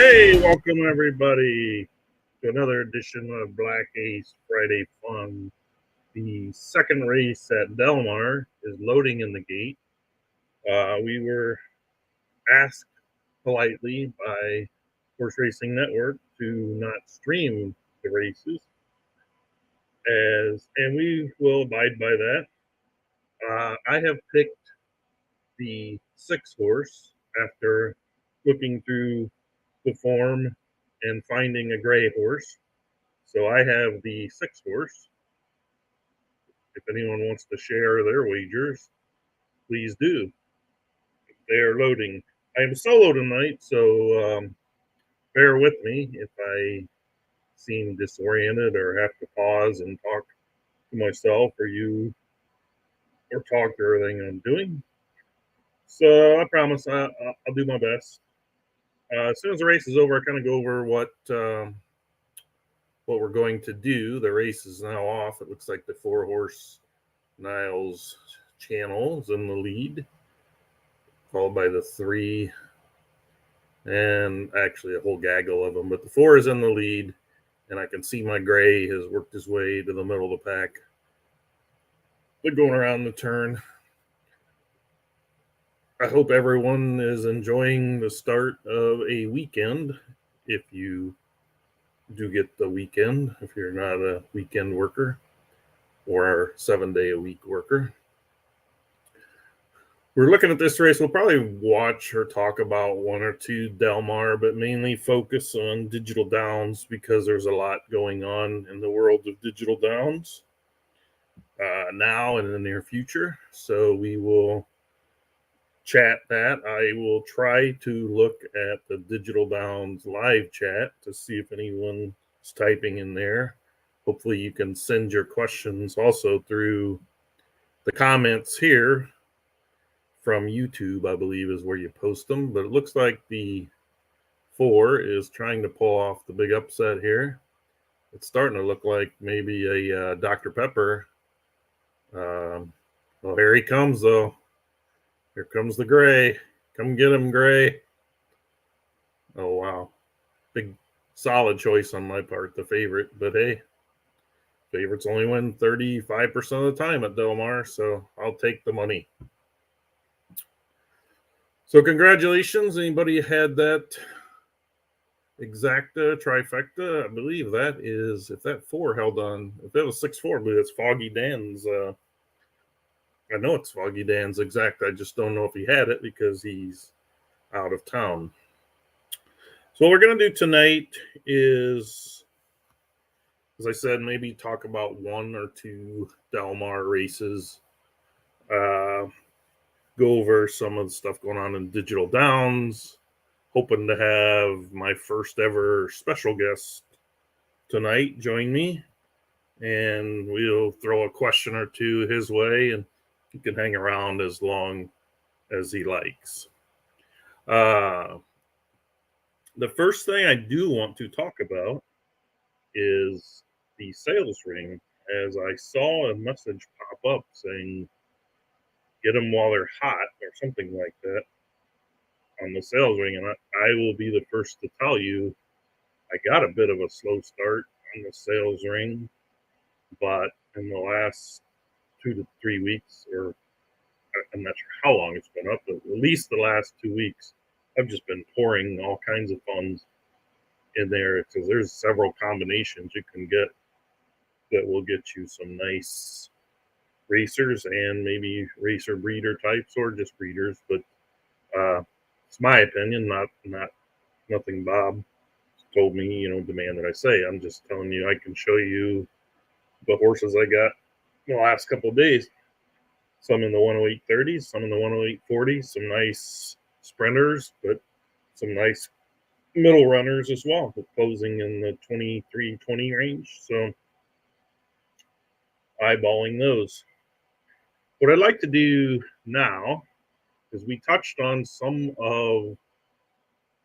Hey, welcome everybody to another edition of Black Ace Friday Fun. The second race at Del Mar is loading in the gate. We were asked politely by Horse Racing Network to not stream the races, and we will abide by that. I have picked the 6 horse after looking through the form and finding a gray horse. So I have the 6 horse. If anyone wants to share their wagers, please do. They are loading. I am solo tonight, so bear with me if I seem disoriented or have to pause and talk to myself or you or talk to everything I'm doing. So I promise I'll do my best. As soon as the race is over, I kind of go over what we're going to do. The race is now off. It looks like the 4-horse Niles Channel is in the lead, followed by the 3, and actually a whole gaggle of them. But the 4 is in the lead, and I can see my gray has worked his way to the middle of the pack. They're going around the turn. I hope everyone is enjoying the start of a weekend. If you do get the weekend, if you're not a weekend worker or a 7-day-a-week worker. We're looking at this race. We'll probably watch or talk about 1 or 2 Del Mar, but mainly focus on Digital Downs because there's a lot going on in the world of Digital Downs now and in the near future. So we will chat that. I will try to look at the Digital Downs live chat to see if anyone is typing in there. Hopefully you can send your questions also through the comments here from YouTube, I believe, is where you post them. But it looks like the 4 is trying to pull off the big upset here. It's starting to look like maybe a Dr. Pepper. Well, here he comes, though. Here comes the gray. Come get him, gray. Oh, wow. Big, solid choice on my part, the favorite. But hey, favorites only win 35% of the time at Del Mar, so I'll take the money. So congratulations. Anybody had that exacta trifecta? I believe that is, if that 4 held on, if that was 6-4, I believe it's Foggy Dan's. I know it's Foggy Dan's exact. I just don't know if he had it because he's out of town. So what we're going to do tonight is, as I said, maybe talk about 1 or 2 Del Mar races. Go over some of the stuff going on in Digital Downs. Hoping to have my first ever special guest tonight join me. And we'll throw a question or 2 his way, and he can hang around as long as he likes. The first thing I do want to talk about is the sales ring, as I saw a message pop up saying, get them while they're hot or something like that on the sales ring. And I will be the first to tell you, I got a bit of a slow start on the sales ring, but in the last 2 to 3 weeks, or I'm not sure how long it's been up, but at least the last 2 weeks, I've just been pouring all kinds of funds in there because there's several combinations you can get that will get you some nice racers and maybe racer breeder types or just breeders. But it's my opinion, not nothing Bob told me, demand that I say. I'm just telling you, I can show you the horses I got in the last couple of days. Some in the 108.30s, some in the 108.40s, some nice sprinters, but some nice middle runners as well, closing in the 23-20 range. So eyeballing those. What I'd like to do now is we touched on some of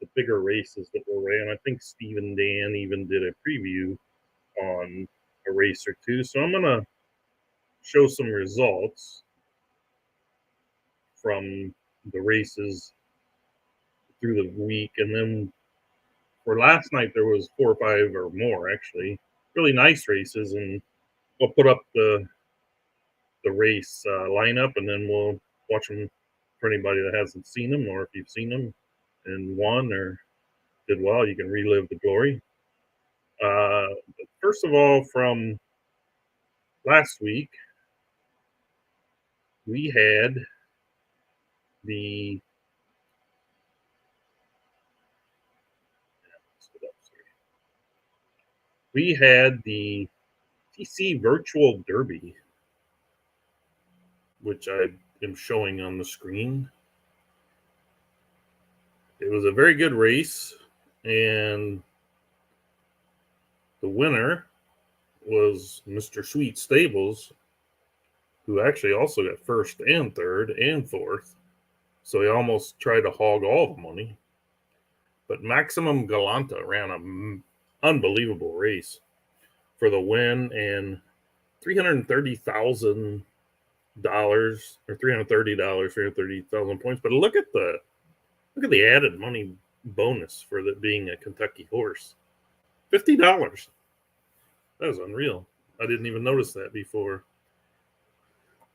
the bigger races that were ran. I think Steve and Dan even did a preview on a race or 2. So I'm going to show some results from the races through the week, and then For last night, there was 4 or 5 or more actually, really nice races, and we'll put up the race lineup, and then we'll watch them for anybody that hasn't seen them, or if you've seen them and won or did well, you can relive the glory. Uh, First of all, from last week, we had the we had the TC Virtual Derby, which I am showing on the screen. It was a very good race, and the winner was Mr. Sweet Stables, who actually also got first and third and fourth. So he almost tried to hog all the money. But Maximum Galanta ran an unbelievable race for the win, and $330,000 or $330, 330,000 points. But look at the added money bonus for that being a Kentucky horse. $50. That was unreal. I didn't even notice that before.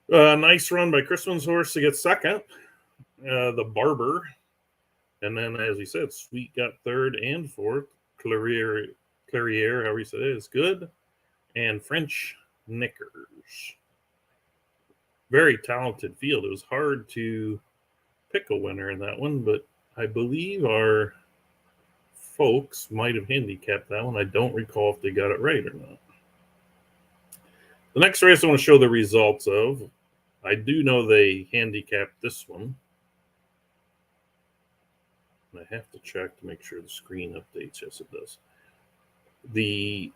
Nice run by Chrisman's horse to get second. The Barber. And then, as we said, Sweet got third and fourth. Clarier, however you say it, is good. And French Knickers. Very talented field. It was hard to pick a winner in that one, but I believe our folks might have handicapped that one. I don't recall if they got it right or not. The next race I want to show the results of. I do know they handicapped this one. And I have to check to make sure the screen updates. Yes, it does. The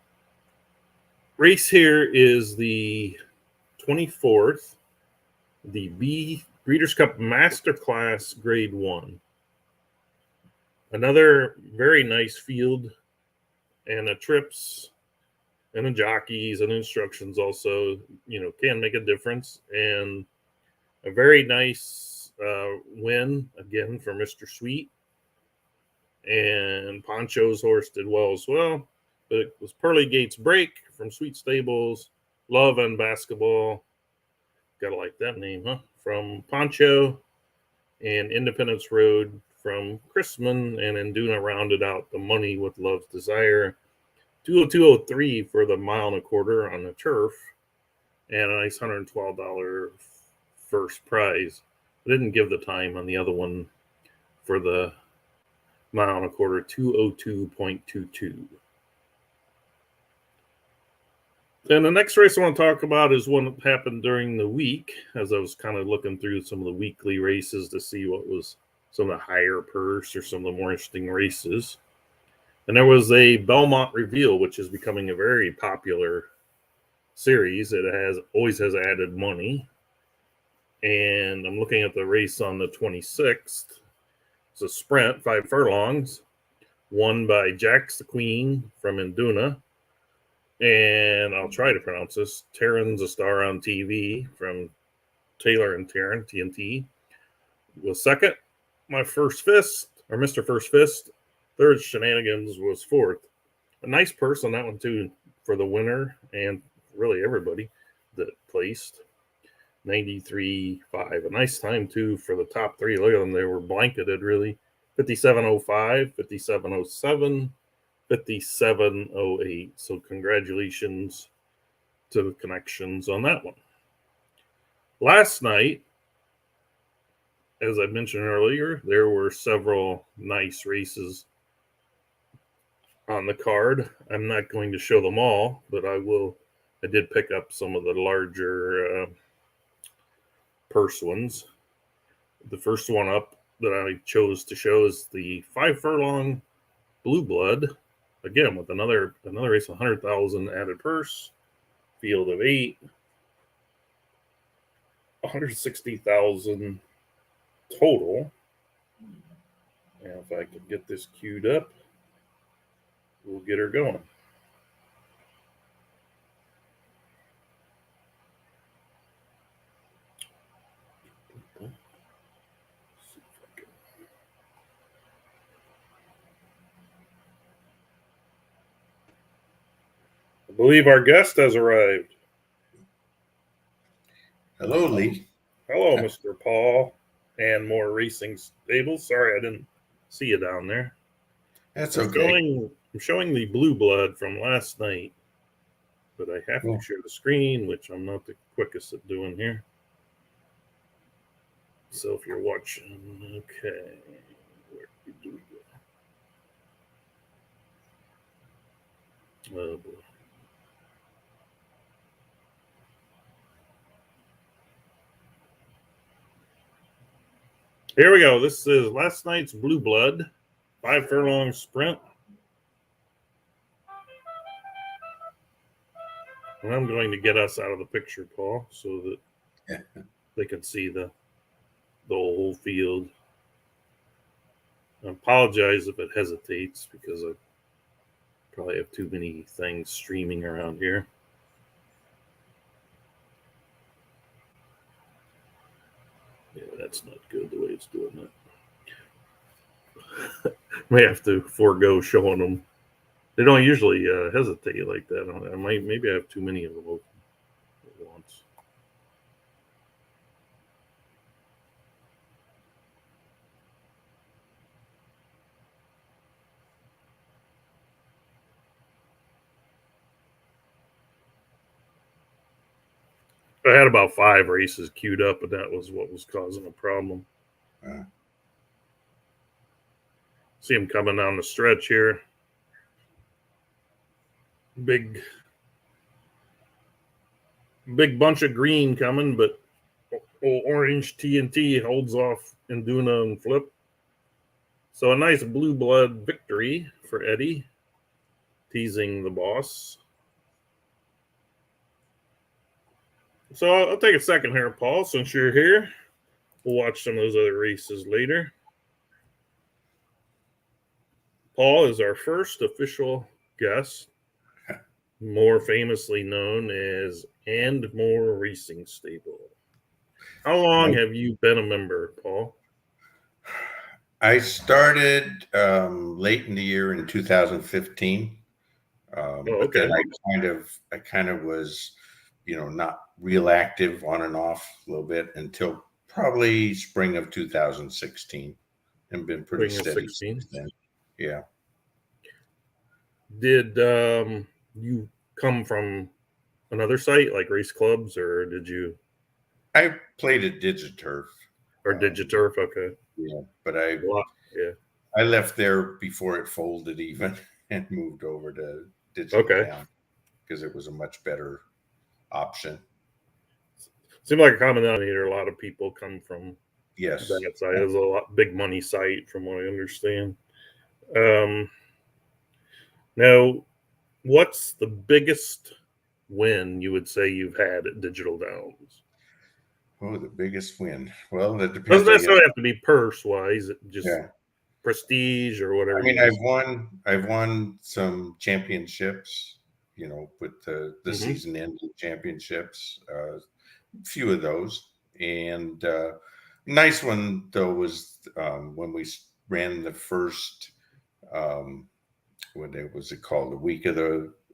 race here is the 24th, the B Breeders' Cup Masterclass Grade 1. Another very nice field, and the trips and the jockeys and instructions also, can make a difference. And a very nice win again for Mr. Sweet. And Poncho's horse did well as well. But it was Pearly Gates Break from Sweet Stables, Love and Basketball. Gotta like that name, huh? From Poncho, and Independence Road from Chrisman, and Induna rounded out the money with Love's Desire. 202.03 for the mile and a quarter on the turf, and a nice $112 first prize. I didn't give the time on the other one for the mile and a quarter, 202.22. And the next race I want to talk about is one that happened during the week, as I was kind of looking through some of the weekly races to see what was some of the higher purse or some of the more interesting races. And there was a Belmont Reveal, which is becoming a very popular series. It always has added money. And I'm looking at the race on the 26th. It's a sprint, 5 furlongs, won by Jax the Queen from Induna. And I'll try to pronounce this. Taryn's a Star on TV from Taylor and Taryn, TNT. Was second. My First Fist, or Mr. First Fist. Third, Shenanigans was fourth. A nice purse on that one, too, for the winner and really everybody that placed. 93.5. A nice time, too, for the top three. Look at them. They were blanketed, really. 57.05, 57.07. 57.08. So congratulations to the connections on that one. Last night, as I mentioned earlier, there were several nice races on the card. I'm not going to show them all, but I did pick up some of the larger purse ones. The first one up that I chose to show is the 5 furlong Blue Blood. Again, with another race, 100,000 added purse, field of 8, 160,000 total. And if I could get this queued up, we'll get her going. believe our guest has arrived. Hello, Lee. Hello, Mr. Paul and More Racing Stables. Sorry, I didn't see you down there. That's okay. I'm showing the blue blood from last night, but I have to share the screen, which I'm not the quickest at doing here. So if you're watching, okay, where do we go? Oh boy. Here we go. This is last night's blue blood, 5 furlong sprint. And I'm going to get us out of the picture, Paul, so that they can see the whole field. I apologize if it hesitates because I probably have too many things streaming around here. Yeah, that's not good the way it's doing that. May have to forego showing them. They don't usually hesitate like that. Maybe I have too many of them open at once. I had about 5 races queued up, but that was what was causing a problem. See him coming down the stretch here. Big bunch of green coming, but old orange TNT holds off Induna and Flip. So a nice blue blood victory for Eddie, teasing the boss. So I'll take a second here, Paul, since you're here. We'll watch some of those other races later. Paul is our first official guest, more famously known as And More Racing Stable. How long have you been a member, Paul? I started late in the year in 2015. But then I kind of was, not real active on and off a little bit until probably spring of 2016, and been pretty steady since then. Yeah. Did you come from another site like Race Clubs, or did you? I played at Digiturf. Or Digiturf, okay. Yeah, but I left there before it folded even and moved over to Digital Town because it was a much better option. Seems like a common denominator. A lot of people come from that site. It's a big money site, from what I understand. Now, what's the biggest win you would say you've had at Digital Downs? Oh, the biggest win. Well, that depends. Doesn't necessarily have to be purse-wise. Just prestige or whatever. I mean, I've won some championships, with the season-ending championships. A few of those, and nice one though was when we ran the first. What was it called? The week of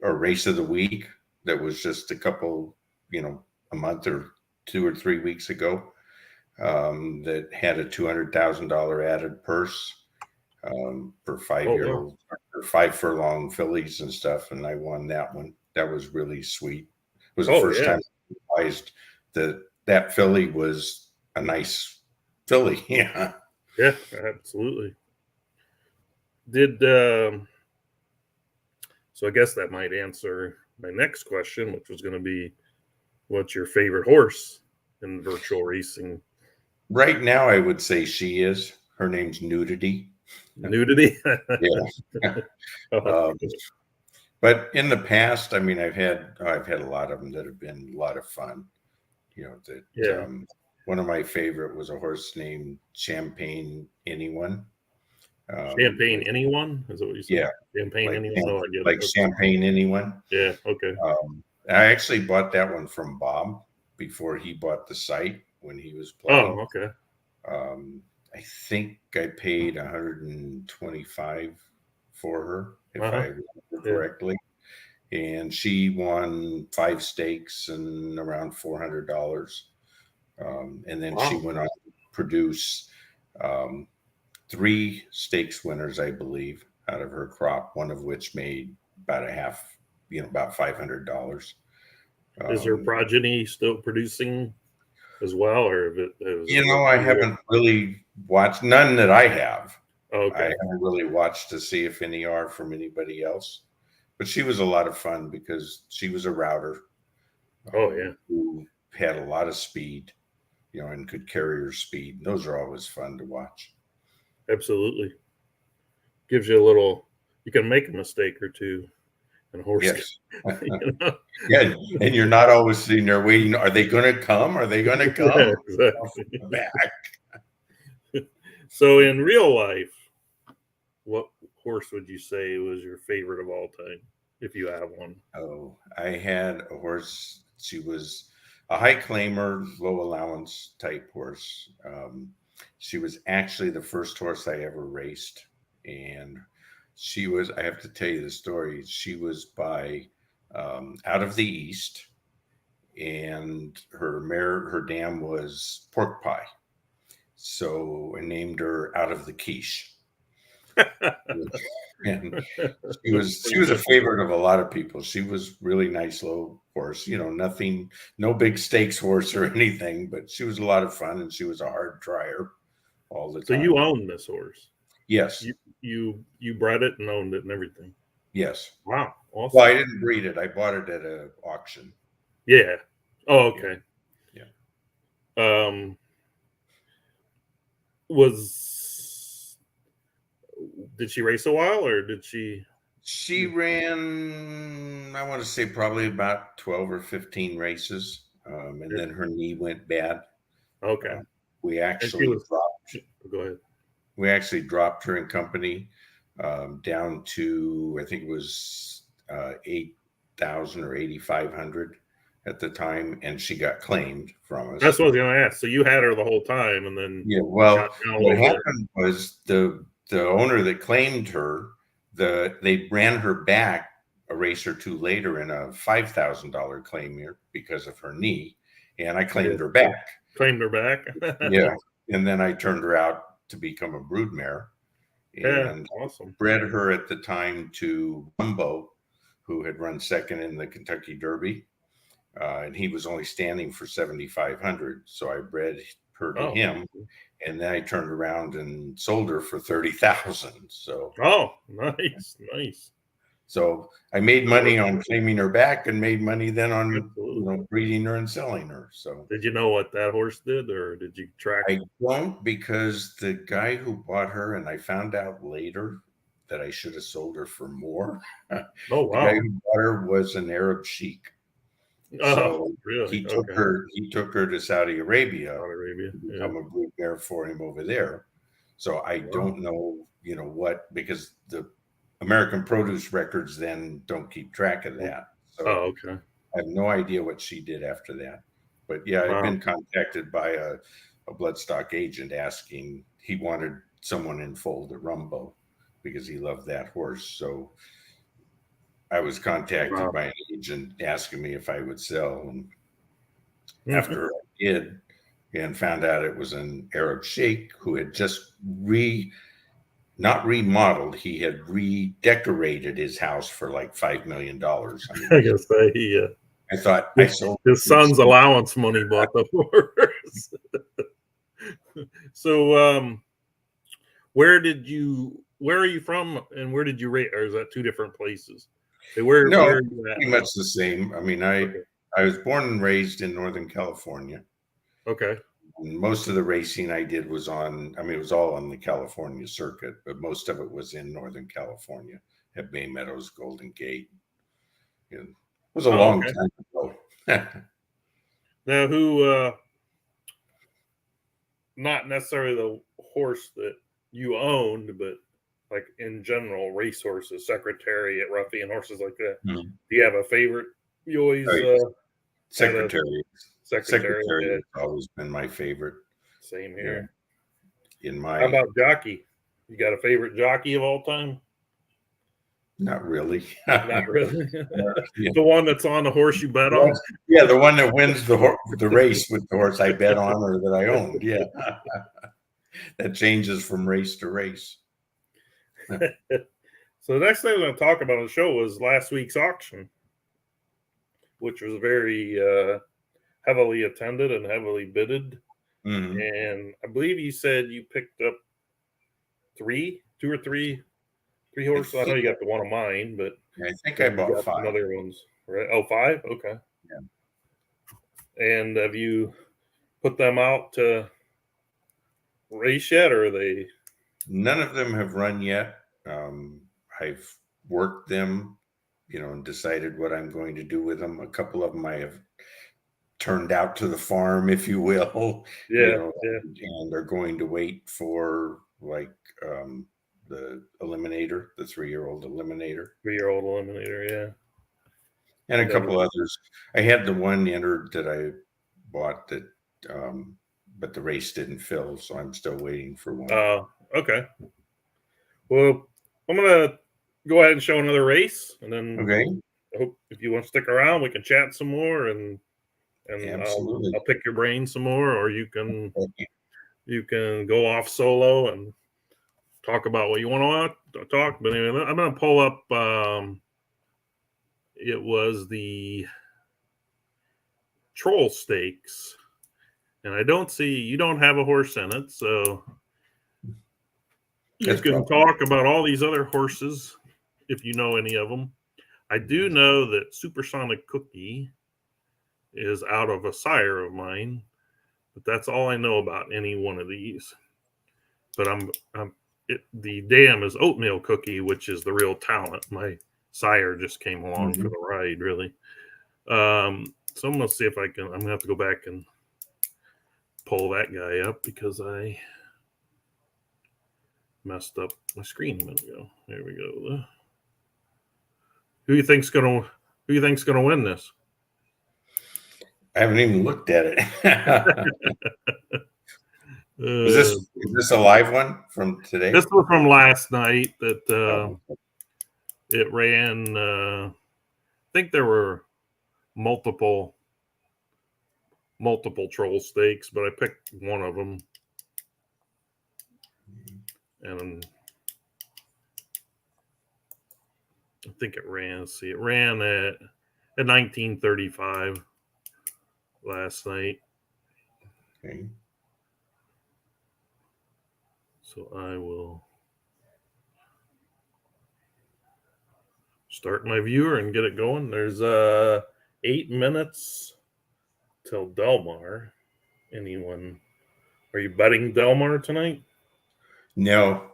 race of the week. That was just a couple, a month or 2 or 3 weeks ago. That had a $200,000 added purse for 5-year-old or 5 furlong fillies and stuff, and I won that one. That was really sweet. It was the first time I realized that filly was a nice filly. Yeah, absolutely. Did so I guess that might answer my next question, which was going to be, what's your favorite horse in virtual racing? Right now, I would say she is. Her name's Nudity. Nudity? Yeah. But in the past, I mean, I've had a lot of them that have been a lot of fun. One of my favorite was a horse named Champagne Anyone. Champagne Anyone? Is that what you said? Yeah. Champagne Anyone? No, I get it. Champagne Anyone? Yeah, okay. I actually bought that one from Bob before he bought the site when he was playing. Oh, okay. I think I paid $125 for her, if I remember correctly. and she won 5 stakes and around $400. And then she went on to produce 3 stakes winners, I believe, out of her crop, one of which made about about $500. Is her progeny still producing as well, or if I haven't really watched, none that I have. Okay. I haven't really watched to see if any are from anybody else. But she was a lot of fun because she was a router. Who had a lot of speed, and could carry her speed. And those are always fun to watch. Absolutely. Gives you a little, you can make a mistake or two in a horse. Yes. Yeah, and you're not always sitting there waiting. Are they going to come? Are they going to come? Yeah, exactly. Back. So in real life, what horse would you say was your favorite of all time, if you have one? Oh, I had a horse. She was a high claimer, low allowance type horse. She was actually the first horse I ever raced. And she was, I have to tell you the story. She was by out of the East, and her dam was pork pie. So I named her Out of the Quiche. And she was a favorite of a lot of people. She was really nice, low horse, nothing, no big stakes horse or anything, but she was a lot of fun, and she was a hard trier all the time. So you own this horse? Yes. You bred it and owned it and everything? Yes. Wow. Awesome. Well, I didn't breed it. I bought it at an auction. Yeah. Oh, okay. Yeah. Did she race a while, or did she? She ran, I want to say, probably about 12 or 15 races, and then her knee went bad. Okay. We actually dropped. Go ahead. We actually dropped her in company down to, I think it was 8,000 or 8,500 at the time, and she got claimed from us. That's what I was going to ask. So you had her the whole time, and then Well, what happened was the owner that claimed her, they ran her back a race or two later in a $5,000 claim year because of her knee, and I claimed her back. Claimed her back. Yeah, and then I turned her out to become a broodmare, and awesome. Bred her at the time to Rumbo, who had run second in the Kentucky Derby, and he was only standing for 7,500. So I bred her to him, and then I turned around and sold her for 30,000. So nice. So I made money on claiming her back, and made money then on breeding her and selling her. So did you know what that horse did, or did you track? I don't, because the guy who bought her, and I found out later that I should have sold her for more. Oh wow! The guy who bought her was an Arab sheik. So really? He took her to Saudi Arabia. To become a broodmare for him over there. So I don't know, what, because the American Produce records then don't keep track of that. So okay. I have no idea what she did after that. But yeah, I've been contacted by a bloodstock agent asking, he wanted someone in fold at Rumbo because he loved that horse. So I was contacted by an agent asking me if I would sell. And after I did, and found out it was an Arab sheikh who had just not remodeled, he had redecorated his house for like $5 million. I guess I thought I sold his son's allowance money bought the horse. So where are you from, and where did you rate, or is that two different places? Where are you at? Pretty much the same. I mean, I was born and raised in Northern California. Okay. And most of the racing I did was it was all on the California circuit, but most of it was in Northern California at Bay Meadows, Golden Gate. It was a long time ago. Now, who, not necessarily the horse that you owned, but like in general, racehorses, Secretariat, Ruffian, horses like that. Mm-hmm. Do you have a favorite? You always Secretariat. Secretariat has always been my favorite. Same here. Yeah. How about jockey? You got a favorite jockey of all time? Not really. Not really. Yeah. The one that's on the horse you bet on. Yeah, the one that wins the race with the horse I bet on or that I owned. Yeah, that changes from race to race. So the next thing we're going to talk about on the show was last week's auction, which was very heavily attended and heavily bidded. Mm-hmm. And I believe you said you picked up two or three horses. I know you got the one of mine, but I think I bought got 5. some other ones, right? Oh, 5? Okay. Yeah. And have you put them out to race yet, or are they? None of them have run yet. I've worked them, and decided what I'm going to do with them. A couple of them I have turned out to the farm, if you will, Yeah. and are going to wait for the eliminator, the 3-year-old eliminator. 3-year-old eliminator, yeah. And a couple others. I had the one entered that I bought that, but the race didn't fill, so I'm still waiting for one. Okay. Well, I'm gonna go ahead and show another race, and then Okay. I hope if you want to stick around, we can chat some more, and Absolutely. I'll pick your brain some more, or you can go off solo and talk about what you want to talk. But anyway, I'm gonna pull up. It was the Troll Stakes, and I don't see you don't have a horse in it, so you can talk about all these other horses if you know any of them. I do know that Supersonic Cookie is out of a sire of mine, but that's all I know about any one of these. But the dam is Oatmeal Cookie, which is the real talent. My sire just came along for the ride, really. So I'm gonna see if I'm gonna have to go back and pull that guy up because I messed up my screen a minute ago. There we go. Who you think's gonna win this? I haven't even looked at it. Is this a live one from today? This was from last night. That it ran. I think there were multiple troll stakes, but I picked one of them, and I think it ran. Let's see, it ran at 1935 last night. Okay. So I will start my viewer and get it going. There's 8 minutes till Delmar. Anyone? Are you betting Delmar tonight? No,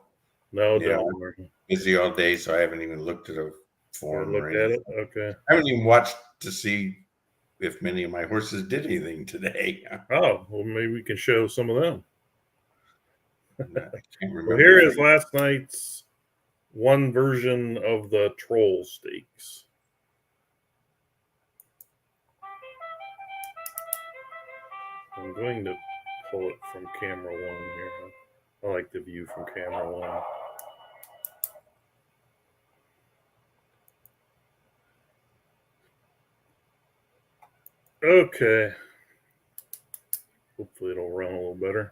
Delmar. I'm busy all day, so I haven't even looked at a form or anything. Okay. I haven't even watched to see if many of my horses did anything today. Oh, well, maybe we can show some of them. I can't remember. Well, here is last night's one version of the Troll Stakes. I'm going to pull it from camera 1 here. I like the view from camera 1. Okay. Hopefully it'll run a little better.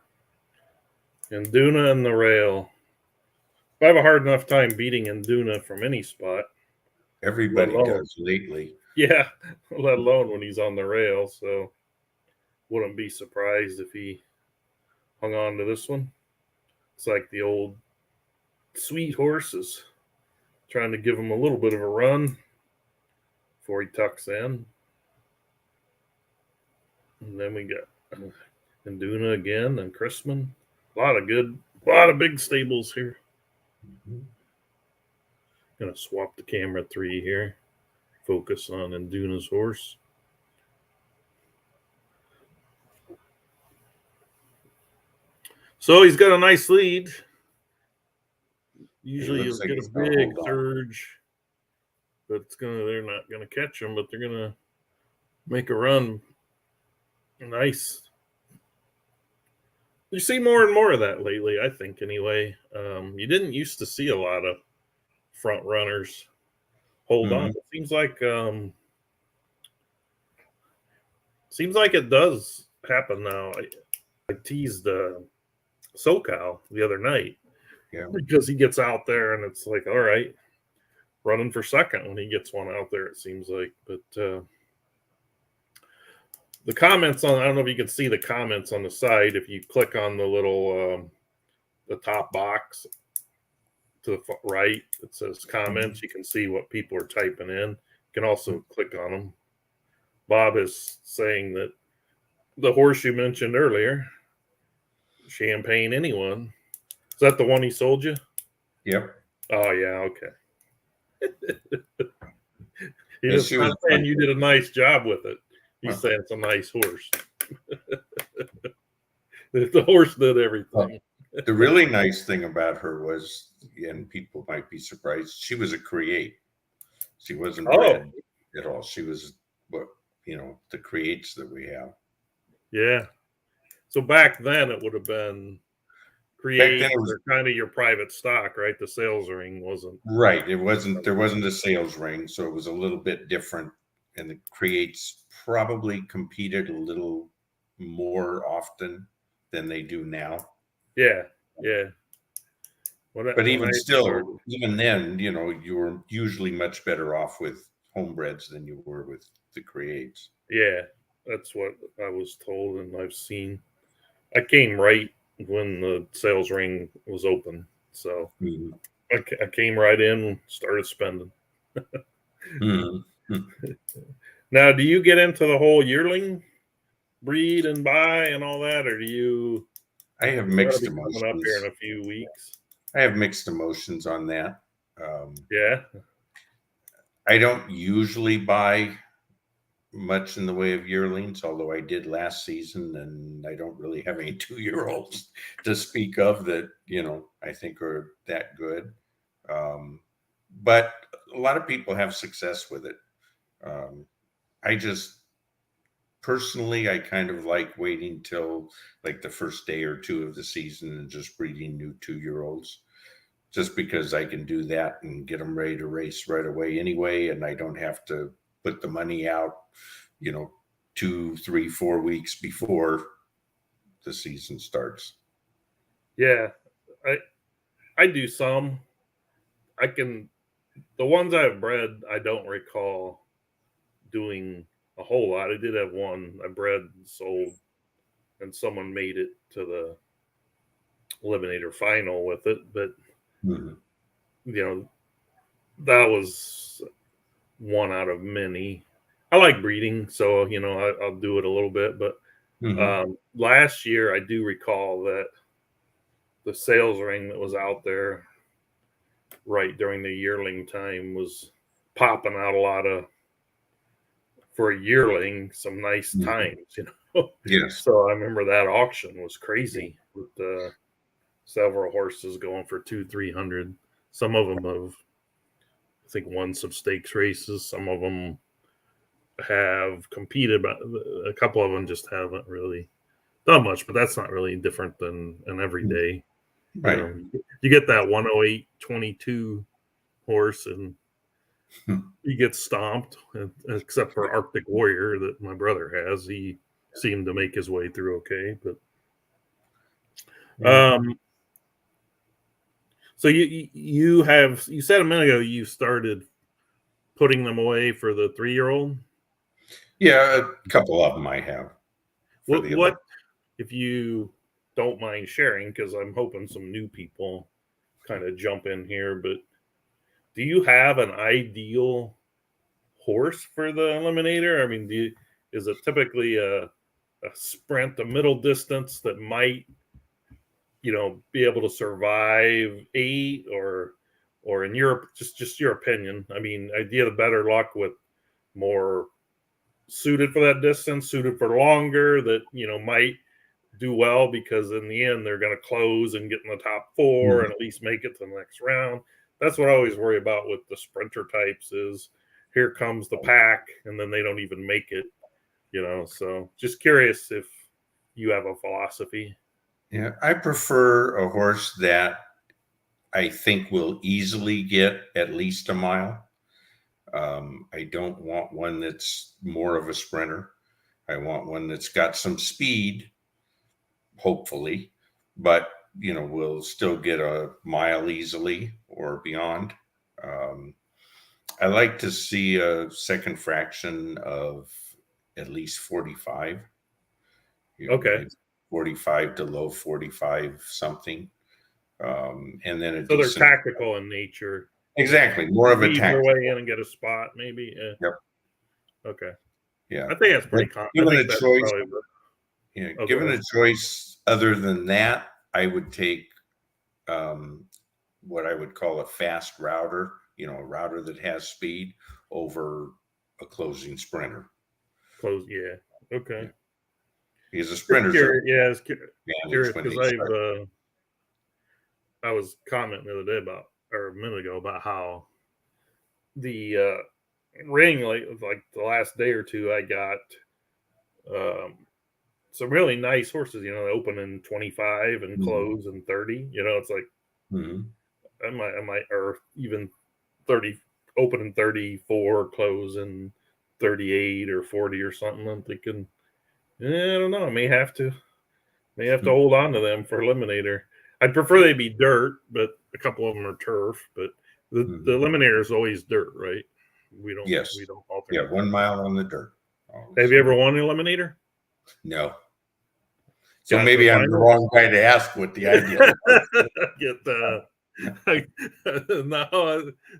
Induna and the rail. I have a hard enough time beating Induna from any spot. Everybody does lately. Yeah, let alone when he's on the rail. So wouldn't be surprised if he hung on to this one. It's like the old sweet horse is trying to give him a little bit of a run before he tucks in. And then we got Induna again and Chrisman. A lot of big stables here. Gonna swap the camera 3 here. Focus on Induna's horse. So he's got a nice lead. Usually you'll get a big surge, but they're not gonna catch him, but they're gonna make a run. Nice. You see more and more of that lately, I think, anyway. You didn't used to see a lot of front runners hold on. It seems like it does happen now. I teased SoCal the other night because he gets out there and it's like, all right, running for second when he gets one out there, it seems like. But the comments on, I don't know if you can see the comments on the side. If you click on the little, the top box to the right, it says comments. You can see what people are typing in. You can also click on them. Bob is saying that the horse you mentioned earlier, Champagne Anyone, is that the one he sold you? Yep. Oh yeah, okay. He's not saying you did a nice job with it. He's saying it's a nice horse. The horse did everything. The really nice thing about her was, and people might be surprised, she was a create. She wasn't bred at all. She was what, the creates that we have. Yeah. So back then it would have been create or kind of your private stock, right? The sales ring wasn't. Right. There wasn't a sales ring, so it was a little bit different. And the creates probably competed a little more often than they do now. Yeah. Yeah. But even still, even then, you were usually much better off with homebreds than you were with the creates. Yeah, that's what I was told and I've seen. I came right when the sales ring was open, so I came right in, started spending. Now, do you get into the whole yearling breed and buy and all that, or do you? I have mixed emotions. Coming up here in a few weeks. I have mixed emotions on that. Yeah. I don't usually buy much in the way of yearlings, although I did last season, and I don't really have any 2-year-olds to speak of that, I think are that good. But a lot of people have success with it. I just personally, I kind of like waiting till like the first day or two of the season and just breeding new 2-year-olds, just because I can do that and get them ready to race right away anyway. And I don't have to put the money out, 2, 3, 4 weeks before the season starts. Yeah. I do some. The ones I've bred, I don't recall doing a whole lot. I did have one I bred and sold, and someone made it to the Eliminator final with it. But, that was one out of many. I like breeding, so, I'll do it a little bit. But last year, I do recall that the sales ring that was out there right during the yearling time was popping out a lot of, for a yearling, some nice times, Yes. So I remember that auction was crazy with several horses going for 200-300. Some of them have, I think, won some stakes races. Some of them have competed, but a couple of them just haven't really done much. But that's not really different than an everyday. Right. You get that 108-22 horse and he gets stomped, except for Arctic Warrior that my brother has. He seemed to make his way through okay. But so you said a minute ago you started putting them away for the 3-year-old? Yeah, a couple of them I have. What if you don't mind sharing, because I'm hoping some new people kind of jump in here, but do you have an ideal horse for the Eliminator? I mean, is it typically a sprint, a middle distance that might, be able to survive 8, or in Europe, just your opinion? I mean, idea the better luck with more suited for that distance, suited for longer, that might do well because in the end they're going to close and get in the top 4 and at least make it to the next round. That's what I always worry about with the sprinter types is here comes the pack and then they don't even make it, so just curious if you have a philosophy. Yeah, I prefer a horse that I think will easily get at least a mile. I don't want one that's more of a sprinter. I want one that's got some speed, hopefully, but will still get a mile easily or beyond. I like to see a second fraction of at least 45. Okay. Maybe 45 to low 45 something. And then a So they're decent. tactical in nature. Exactly. More of a Weave their tactical. way in and get a spot, think. Yep. Okay. Yeah. I think that's pretty common. I Given think a that's choice, probably given a choice other than that, I would take what I would call a fast router, a router that has speed over a closing sprinter. Yeah. Okay. Yeah. Because the sprinters are curious when because they start. I was commenting the other day a minute ago about how the ring, like the last day or two, I got some really nice horses. They open in 25 and close in 30. It's like I might, or even 30, open in 34, close in 38 or 40 or something. I'm thinking, I don't know. I may have to hold on to them for Eliminator. I'd prefer they be dirt, but a couple of them are turf. But the Eliminator is always dirt, right? We don't alternate. Yeah, 1 mile on the dirt. Always. Have you ever won an Eliminator? No. So maybe I'm the wrong guy to ask what the idea is.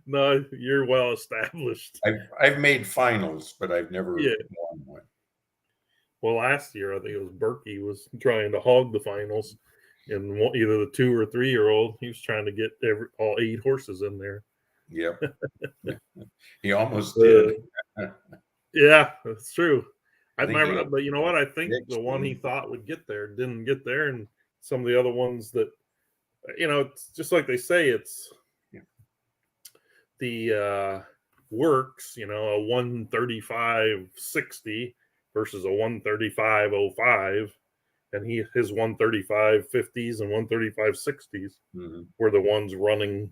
No, you're well established. I've made finals, but I've never won one. Well, last year I think it was Berkey was trying to hog the finals, and either the 2 or 3-year-old, he was trying to get all 8 horses in there. Yep, he almost did. Yeah, that's true. But you know what? I think the one he thought would get there didn't get there, and some of the other ones that, it's just like they say, it's the works. A 135.60 versus a 135.05, and his 135.50s and 135.60s were the ones running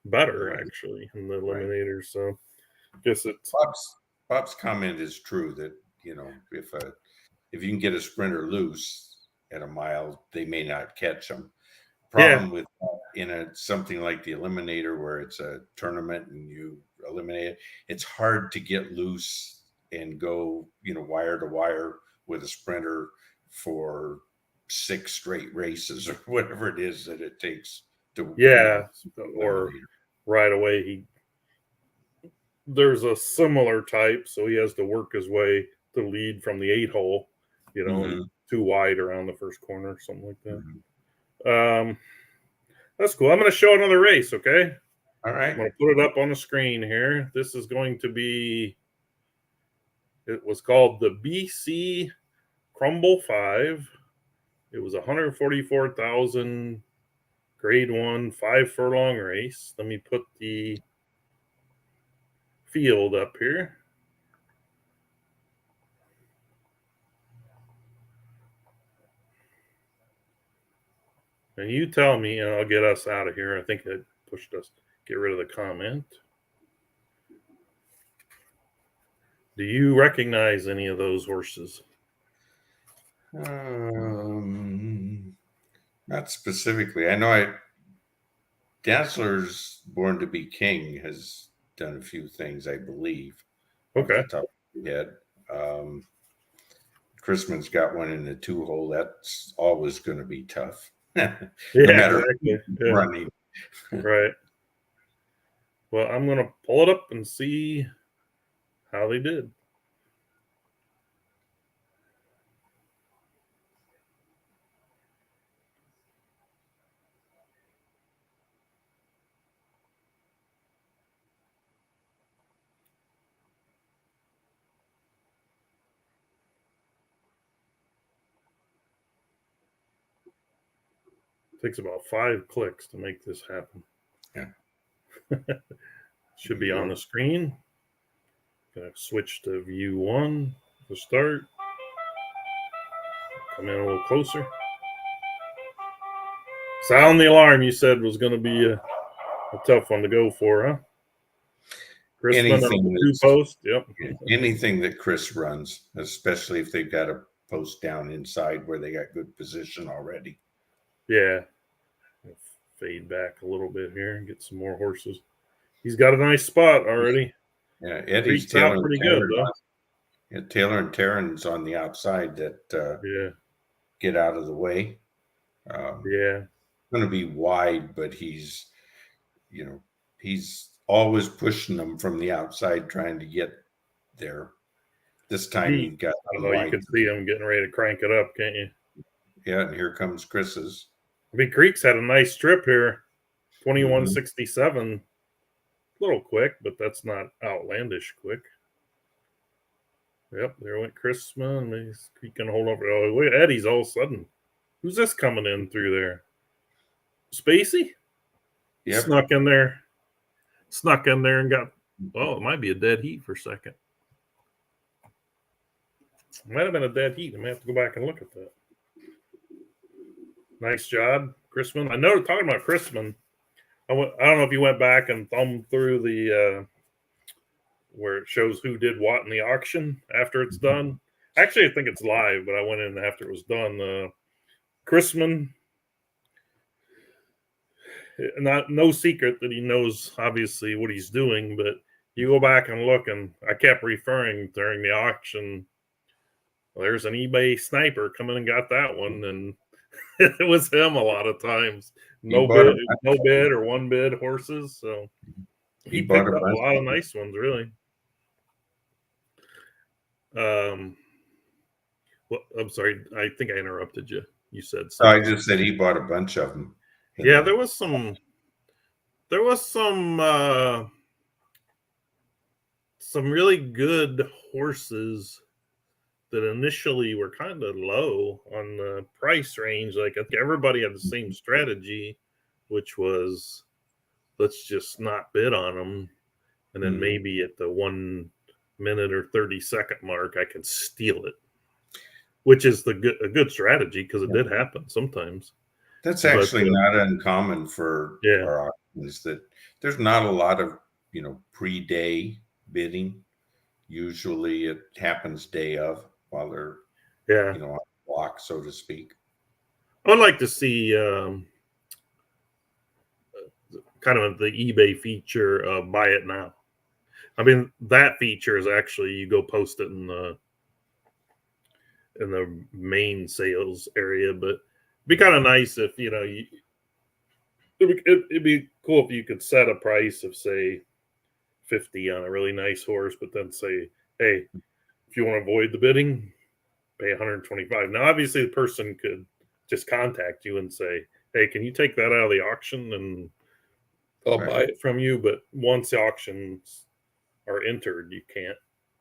better actually in the Eliminators. So I guess it's Bob's comment is true that if you can get a sprinter loose at a mile, they may not catch them. Problem with something like the Eliminator, where it's a tournament and you eliminate it, it's hard to get loose and go wire to wire with a sprinter for 6 straight races or whatever it is that it takes to or right away there's a similar type, so he has to work his way to lead from the 8 hole, too wide around the first corner, something like that. That's cool. I'm going to show another race, okay? All right. I'm going to put it up on the screen here. This is going to be, it was called the BC Crumble 5. It was 144,000 grade 1 5 furlong race. Let me put the field up here. And you tell me, and I'll get us out of here. I think it pushed us. Get rid of the comment. Do you recognize any of those horses? Not specifically. I know Dazzler's Born to Be King has done a few things, I believe. Okay. Off the top of my head. Chrisman's got one in the 2 hole. That's always going to be tough. No matter running. Right. Well, I'm going to pull it up and see how they did. It takes about 5 clicks to make this happen. Yeah. Should be on the screen. Gonna switch to view 1 to start. Come in a little closer. Sound the alarm, you said was going to be a tough one to go for, huh? Chrisman on the two that's post. Yep. anything that Chris runs, especially if they've got a post down inside where they got good position already. Yeah. I'll fade back a little bit here and get some more horses. He's got a nice spot already. Yeah, Eddie's Creek's out pretty good though. Yeah, Taylor and Taryn's on the outside that get out of the way. Yeah. Going to be wide, but he's always pushing them from the outside, trying to get there. This time he got. I don't know. You can see him getting ready to crank it up, can't you? Yeah, and here comes Chris's. I mean, Creek's had a nice trip here, 2167. A little quick, but that's not outlandish quick. Yep, there went Chrisman. He's gonna hold over. Oh, look at Eddie's all of a sudden. Who's this coming in through there? Spacey? Yep. Snuck in there and got, oh, it might be a dead heat for a second. It might have been a dead heat. I may have to go back and look at that. Nice job, Chrisman. I know, talking about Chrisman, I don't know if you went back and thumbed through the where it shows who did what in the auction after it's done. Actually, I think it's live, but I went in after it was done. Chrisman, no secret that he knows obviously what he's doing, but you go back and look, and I kept referring during the auction, well, there's an eBay sniper coming and got that one, and it was him a lot of times. No bid or one bid horses, so he picked up a lot of nice ones, really. Well, I'm sorry, I think I interrupted you. You said something. I just said he bought a bunch of them. Yeah, there was some really good horses that initially were kind of low on the price range. Like, I think everybody had the same strategy, which was let's just not bid on them, and then maybe at the 1 minute or 30-second mark I can steal it, which is a good strategy, because it did happen sometimes. That's actually not uncommon for our auctions, that there's not a lot of pre-day bidding. Usually it happens day of, while they're on the block, so to speak. I would like to see kind of the eBay feature of buy it now. I mean, that feature is actually, you go post it in the main sales area, but it'd be kind of nice if it'd be cool if you could set a price of, say, 50 on a really nice horse, but then say, hey, if you want to avoid the bidding, pay 125. Now, obviously, the person could just contact you and say, hey, can you take that out of the auction and I'll buy it from you? But once the auctions are entered, you can't,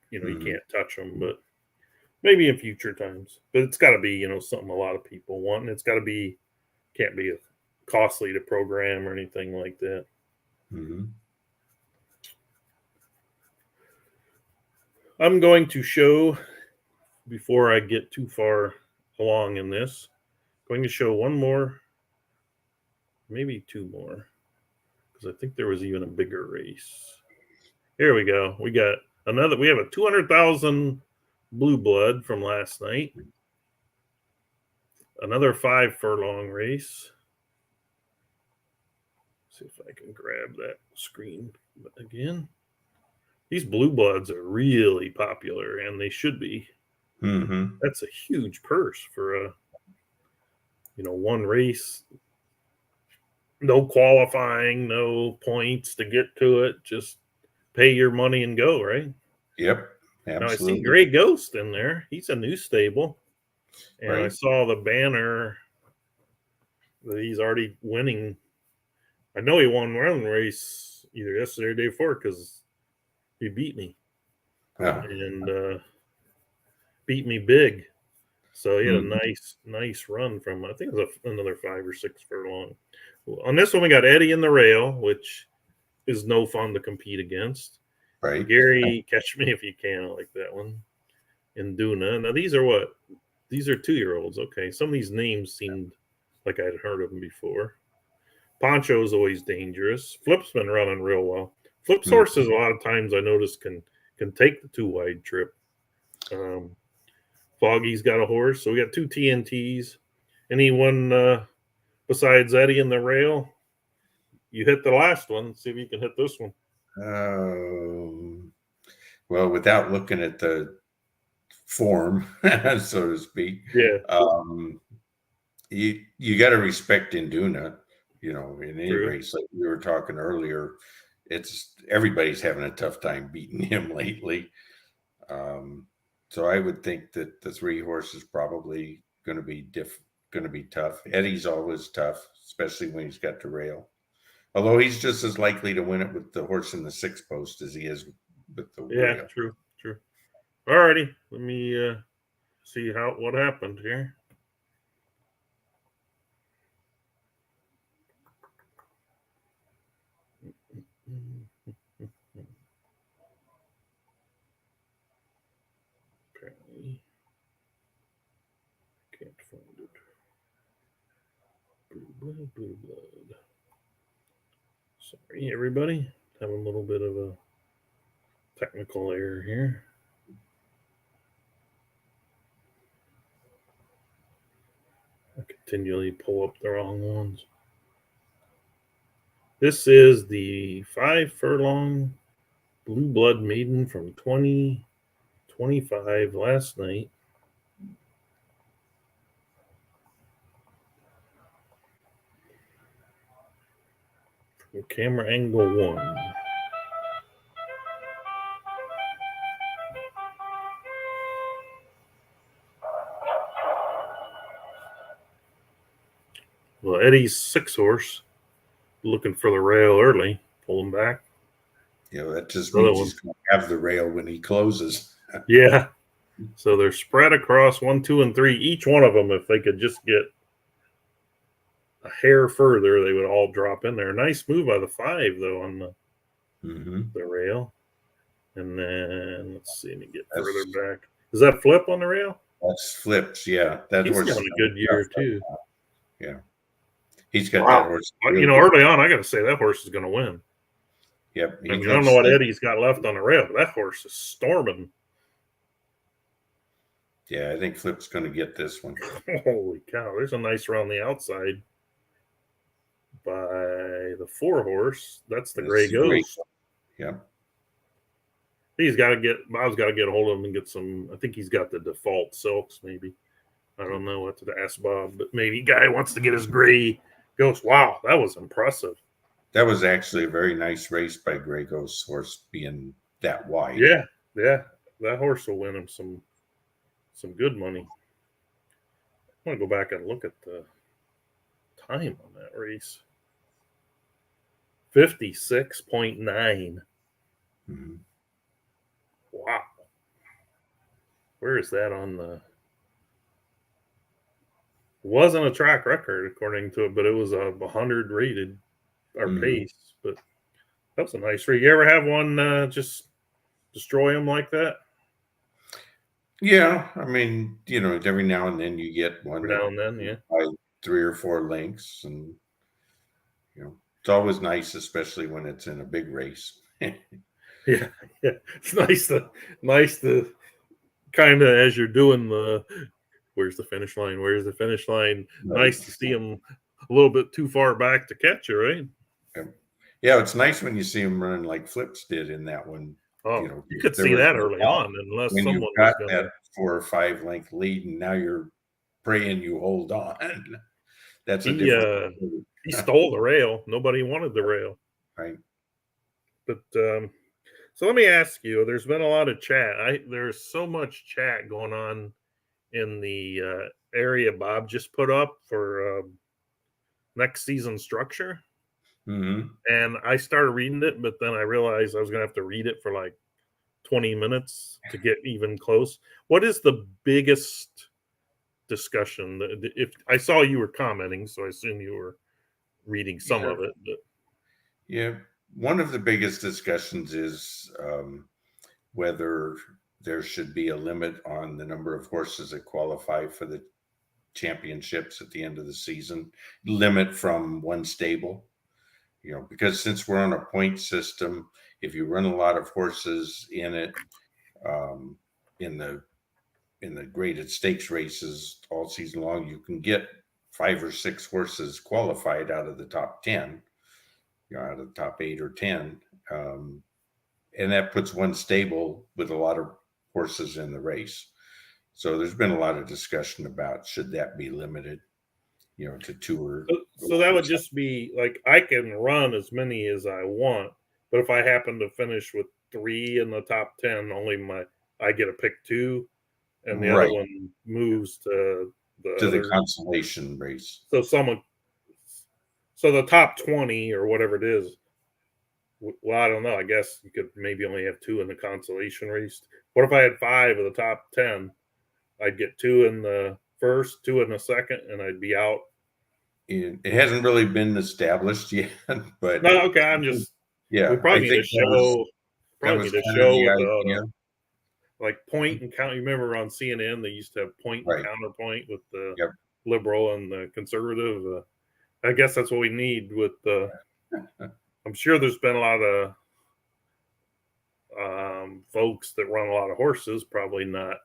you can't touch them. But maybe in future times. But it's got to be, something a lot of people want. And it's got to be, can't be costly to program or anything like that. I'm going to show, before I get too far along in this, going to show one more, maybe two more, because I think there was even a bigger race. Here we go. We got another. We have a 200,000 blue blood from last night. Another 5 furlong race. See if I can grab that screen again. These blue bloods are really popular, and they should be. That's a huge purse for a, one race. No qualifying, no points to get to it. Just pay your money and go, right? Yep, absolutely. Now, I see Gray Ghost in there. He's a new stable. And I saw the banner that he's already winning. I know he won one race either yesterday or the day before, because he beat me. And beat me big. So he had a nice run from, I think it was another 5 or 6 furlong. On this one, we got Eddie in the rail, which is no fun to compete against. Gary, catch me if you can. I like that one. And Duna. Now, these are what? These are 2-year-olds. Okay. Some of these names seemed like I'd heard of them before. Poncho's always dangerous. Flip's been running real well. Flip's horses a lot of times I notice can take the 2 wide trip. Foggy's got a horse, so we got 2 TNTs. Anyone besides Eddie and the rail? You hit the last one. See if you can hit this one. Well, without looking at the form, so to speak, you got to respect Induna. In any race, like we were talking earlier, everybody's having a tough time beating him lately. So I would think that the 3 horse is probably going to be tough. Eddie's always tough, especially when he's got the rail. Although he's just as likely to win it with the horse in the 6 post as he is with the rail. Yeah, true. All righty, let me see what happened here. Apparently, can't find it. Blue blood. Sorry, everybody. Having a little bit of a technical error here. I continually pull up the wrong ones. This is the 5 furlong Blue Blood Maiden from 2025 last night. From camera angle 1. Well, Eddie's 6 horse looking for the rail early, pull him back. That just means he's going to have the rail when he closes. Yeah. So they're spread across 1, 2, and 3. Each one of them, if they could just get a hair further, they would all drop in there. Nice move by the 5, though, on the rail. And then, let's see, let me get further back. Is that Flip on the rail? That's Flips, yeah. That He's horse having a good year, too. Yeah. He's got that horse. Early on, I got to say that horse is going to win. Yep. I don't know what Eddie's got left on the rail, but that horse is storming. Yeah, I think Flip's going to get this one. Holy cow. There's a nice round the outside by the 4 horse. That's the Gray Ghost. Yep. Bob's got to get a hold of him and get some. I think he's got the default silks, maybe. I don't know what to ask Bob, but maybe guy wants to get his Gray Ghost. Wow, that was impressive. That was actually a very nice race by Gray Ghost's horse being that wide. Yeah. That horse will win him some good money. I want to go back and look at the time on that race. 56.9. Mm-hmm. Wow. Where is that on the... Wasn't a track record according to it, but it was a 100 rated or pace. But that was a nice race. You ever have one just destroy them like that? Yeah, I mean, every now and then you get one. Every now and then, yeah. By 3 or 4 lengths, and it's always nice, especially when it's in a big race. Yeah. It's nice to kind of, as you're doing the where's the finish line? Where's the finish line? Right. Nice to see them a little bit too far back to catch you, right? Yeah, it's nice when you see them running like Flips did in that one. Oh, you could see that early on, unless when someone you got that 4 or 5 length lead, and now you're praying you hold on. That's a different. He stole the rail. Nobody wanted the rail, right? But so let me ask you: there's been a lot of chat. There's so much chat going on in the area Bob just put up for next season structure. Mm-hmm. And I started reading it, but then I realized I was going to have to read it for like 20 minutes to get even close. What is the biggest discussion? If I saw you were commenting, so I assume you were reading some of it. But. Yeah, one of the biggest discussions is whether there should be a limit on the number of horses that qualify for the championships at the end of the season. Limit from one stable. because since we're on a point system, if you run a lot of horses in it, in the graded stakes races all season long, you can get 5 or 6 horses qualified out of the top 10, out of the top 8 or 10. And that puts one stable with a lot of horses in the race. So there's been a lot of discussion about should that be limited, to 2 or. So that would just be like I can run as many as I want, but if I happen to finish with 3 in the top 10, I get to pick 2, and the other one moves to the consolation race. So the top 20 or whatever it is. Well, I don't know. I guess you could maybe only have 2 in the consolation race. What if I had 5 of the top 10? I'd get 2 in the first, 2 in the second, and I'd be out. It hasn't really been established yet, but no, okay. I'm just we probably need to show. Probably need to show with like point and count. You remember on CNN they used to have point and counterpoint with the liberal and the conservative. I guess that's what we need with the. I'm sure there's been a lot of folks that run a lot of horses, probably not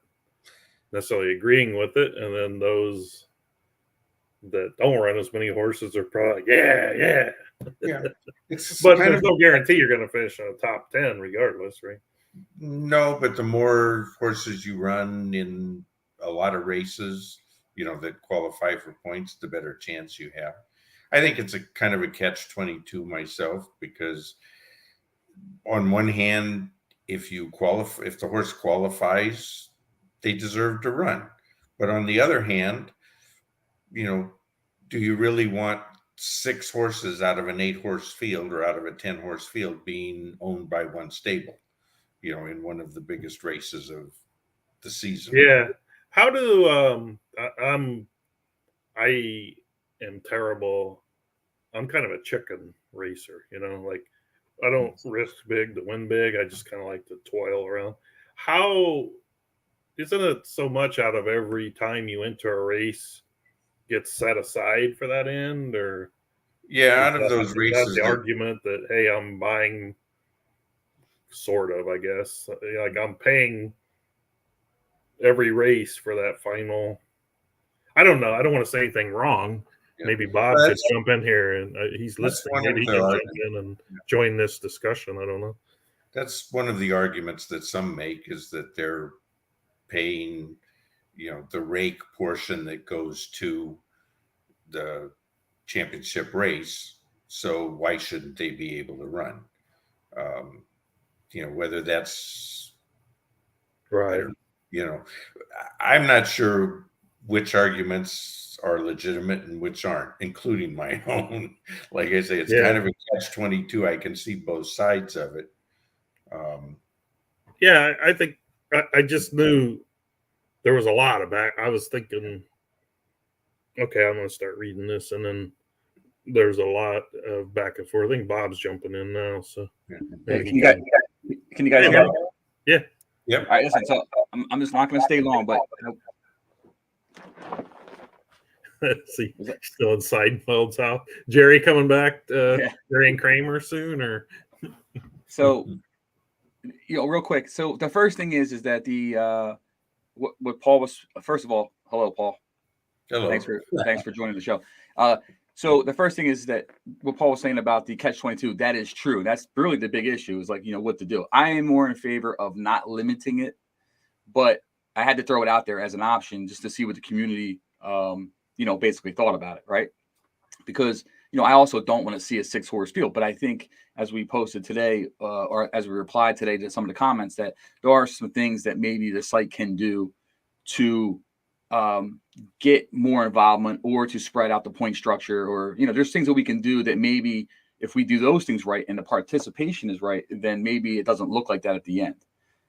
necessarily agreeing with it, and then those that don't run as many horses are probably like, yeah. But there's no guarantee you're going to finish in the top 10 regardless, right? No, but the more horses you run in a lot of races, that qualify for points, the better chance you have. I think it's a kind of a catch-22 myself, because on one hand, if the horse qualifies, they deserve to run. But on the other hand, do you really want 6 horses out of an 8-horse field or out of a 10-horse field being owned by one stable, in one of the biggest races of the season? Yeah. How do I am terrible. I'm kind of a chicken racer, like I don't risk big to win big. I just kind of like to toil around. How isn't it so much out of every time you enter a race gets set aside for that end? Or out of those races, the argument that, hey, I'm buying sort of, I guess, like I'm paying every race for that final. I don't know. I don't want to say anything wrong. Maybe Bob could jump in here, and he's listening. Maybe he can jump in and join this discussion. I don't know. That's one of the arguments that some make, is that they're paying, the rake portion that goes to the championship race. So why shouldn't they be able to run? Whether that's right. I'm not sure which arguments are legitimate and which aren't, including my own. Like I say, it's kind of a catch-22. I can see both sides of it. I think I just knew there was a lot of back. I was thinking, okay, I'm going to start reading this, and then there's a lot of back and forth. I think Bob's jumping in now, so can you guys hear me? Yeah. Yep. All right, listen. So I'm just not going to stay long, but see, still in Seinfeld's house. Jerry coming back, Jerry and Kramer soon, or so real quick. So the first thing is that the what Paul was. First of all, hello, Paul. Hello. Thanks for joining the show. So the first thing is that what Paul was saying about the catch-22, that is true. That's really the big issue, is like, what to do. I am more in favor of not limiting it, but I had to throw it out there as an option just to see what the community, basically thought about it, right? Because, I also don't want to see a 6-horse field, but I think as we posted today, or as we replied today to some of the comments, that there are some things that maybe the site can do to get more involvement, or to spread out the point structure, or there's things that we can do that maybe if we do those things right and the participation is right, then maybe it doesn't look like that at the end.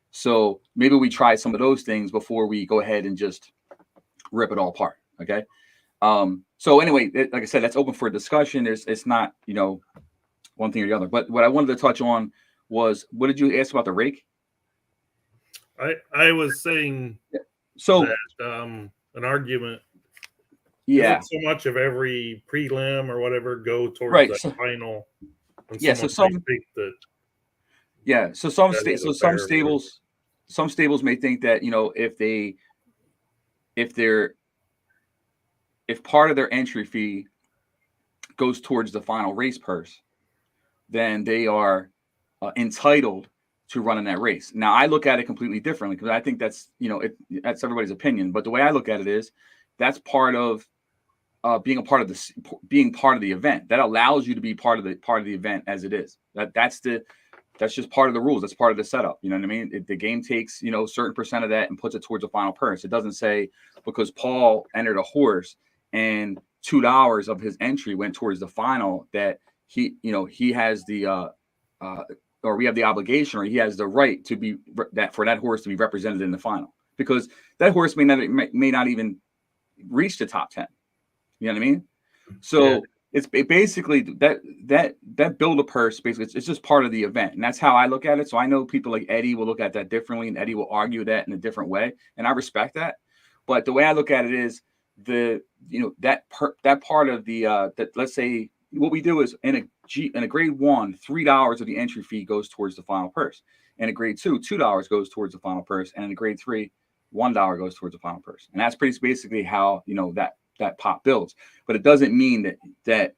So maybe we try some of those things before we go ahead and just rip it all apart. Okay. So anyway, like I said, that's open for discussion. It's not one thing or the other. But what I wanted to touch on was, what did you ask about the rake? I was saying so that an argument. Yeah. So much of every prelim or whatever go towards the final. And Yeah, so someone might think that. Yeah, so some that is a some fair stables, some stables may think that, you know, if part of their entry fee goes towards the final race purse, then they are entitled to running that race. Now, I look at it completely differently because I think that's, you know, that's everybody's opinion. But the way I look at it is that's part of being part of the event. That allows you to be part of the event as it is. That's just part of the rules. That's part of the setup. You know what I mean? The game takes, you know, a certain percent of that and puts it towards the final purse. It doesn't say because Paul entered a horse and $2 of his entry went towards the final that he has the or we have the obligation or he has the right to be for that horse to be represented in the final, because that horse may not even reach the top 10. You know what I mean? So it's basically that build a purse. Basically, it's just part of the event, and that's how I look at it. So I know people like Eddie will look at that differently, and Eddie will argue that in a different way, and I respect that. But the way I look at it is that part of the that, let's say what we do is in a grade 1, $3 of the entry fee goes towards the final purse. In a grade 2, $2 goes towards the final purse, and in a grade 3, $1 goes towards the final purse. And that's basically how that pot builds. But it doesn't mean that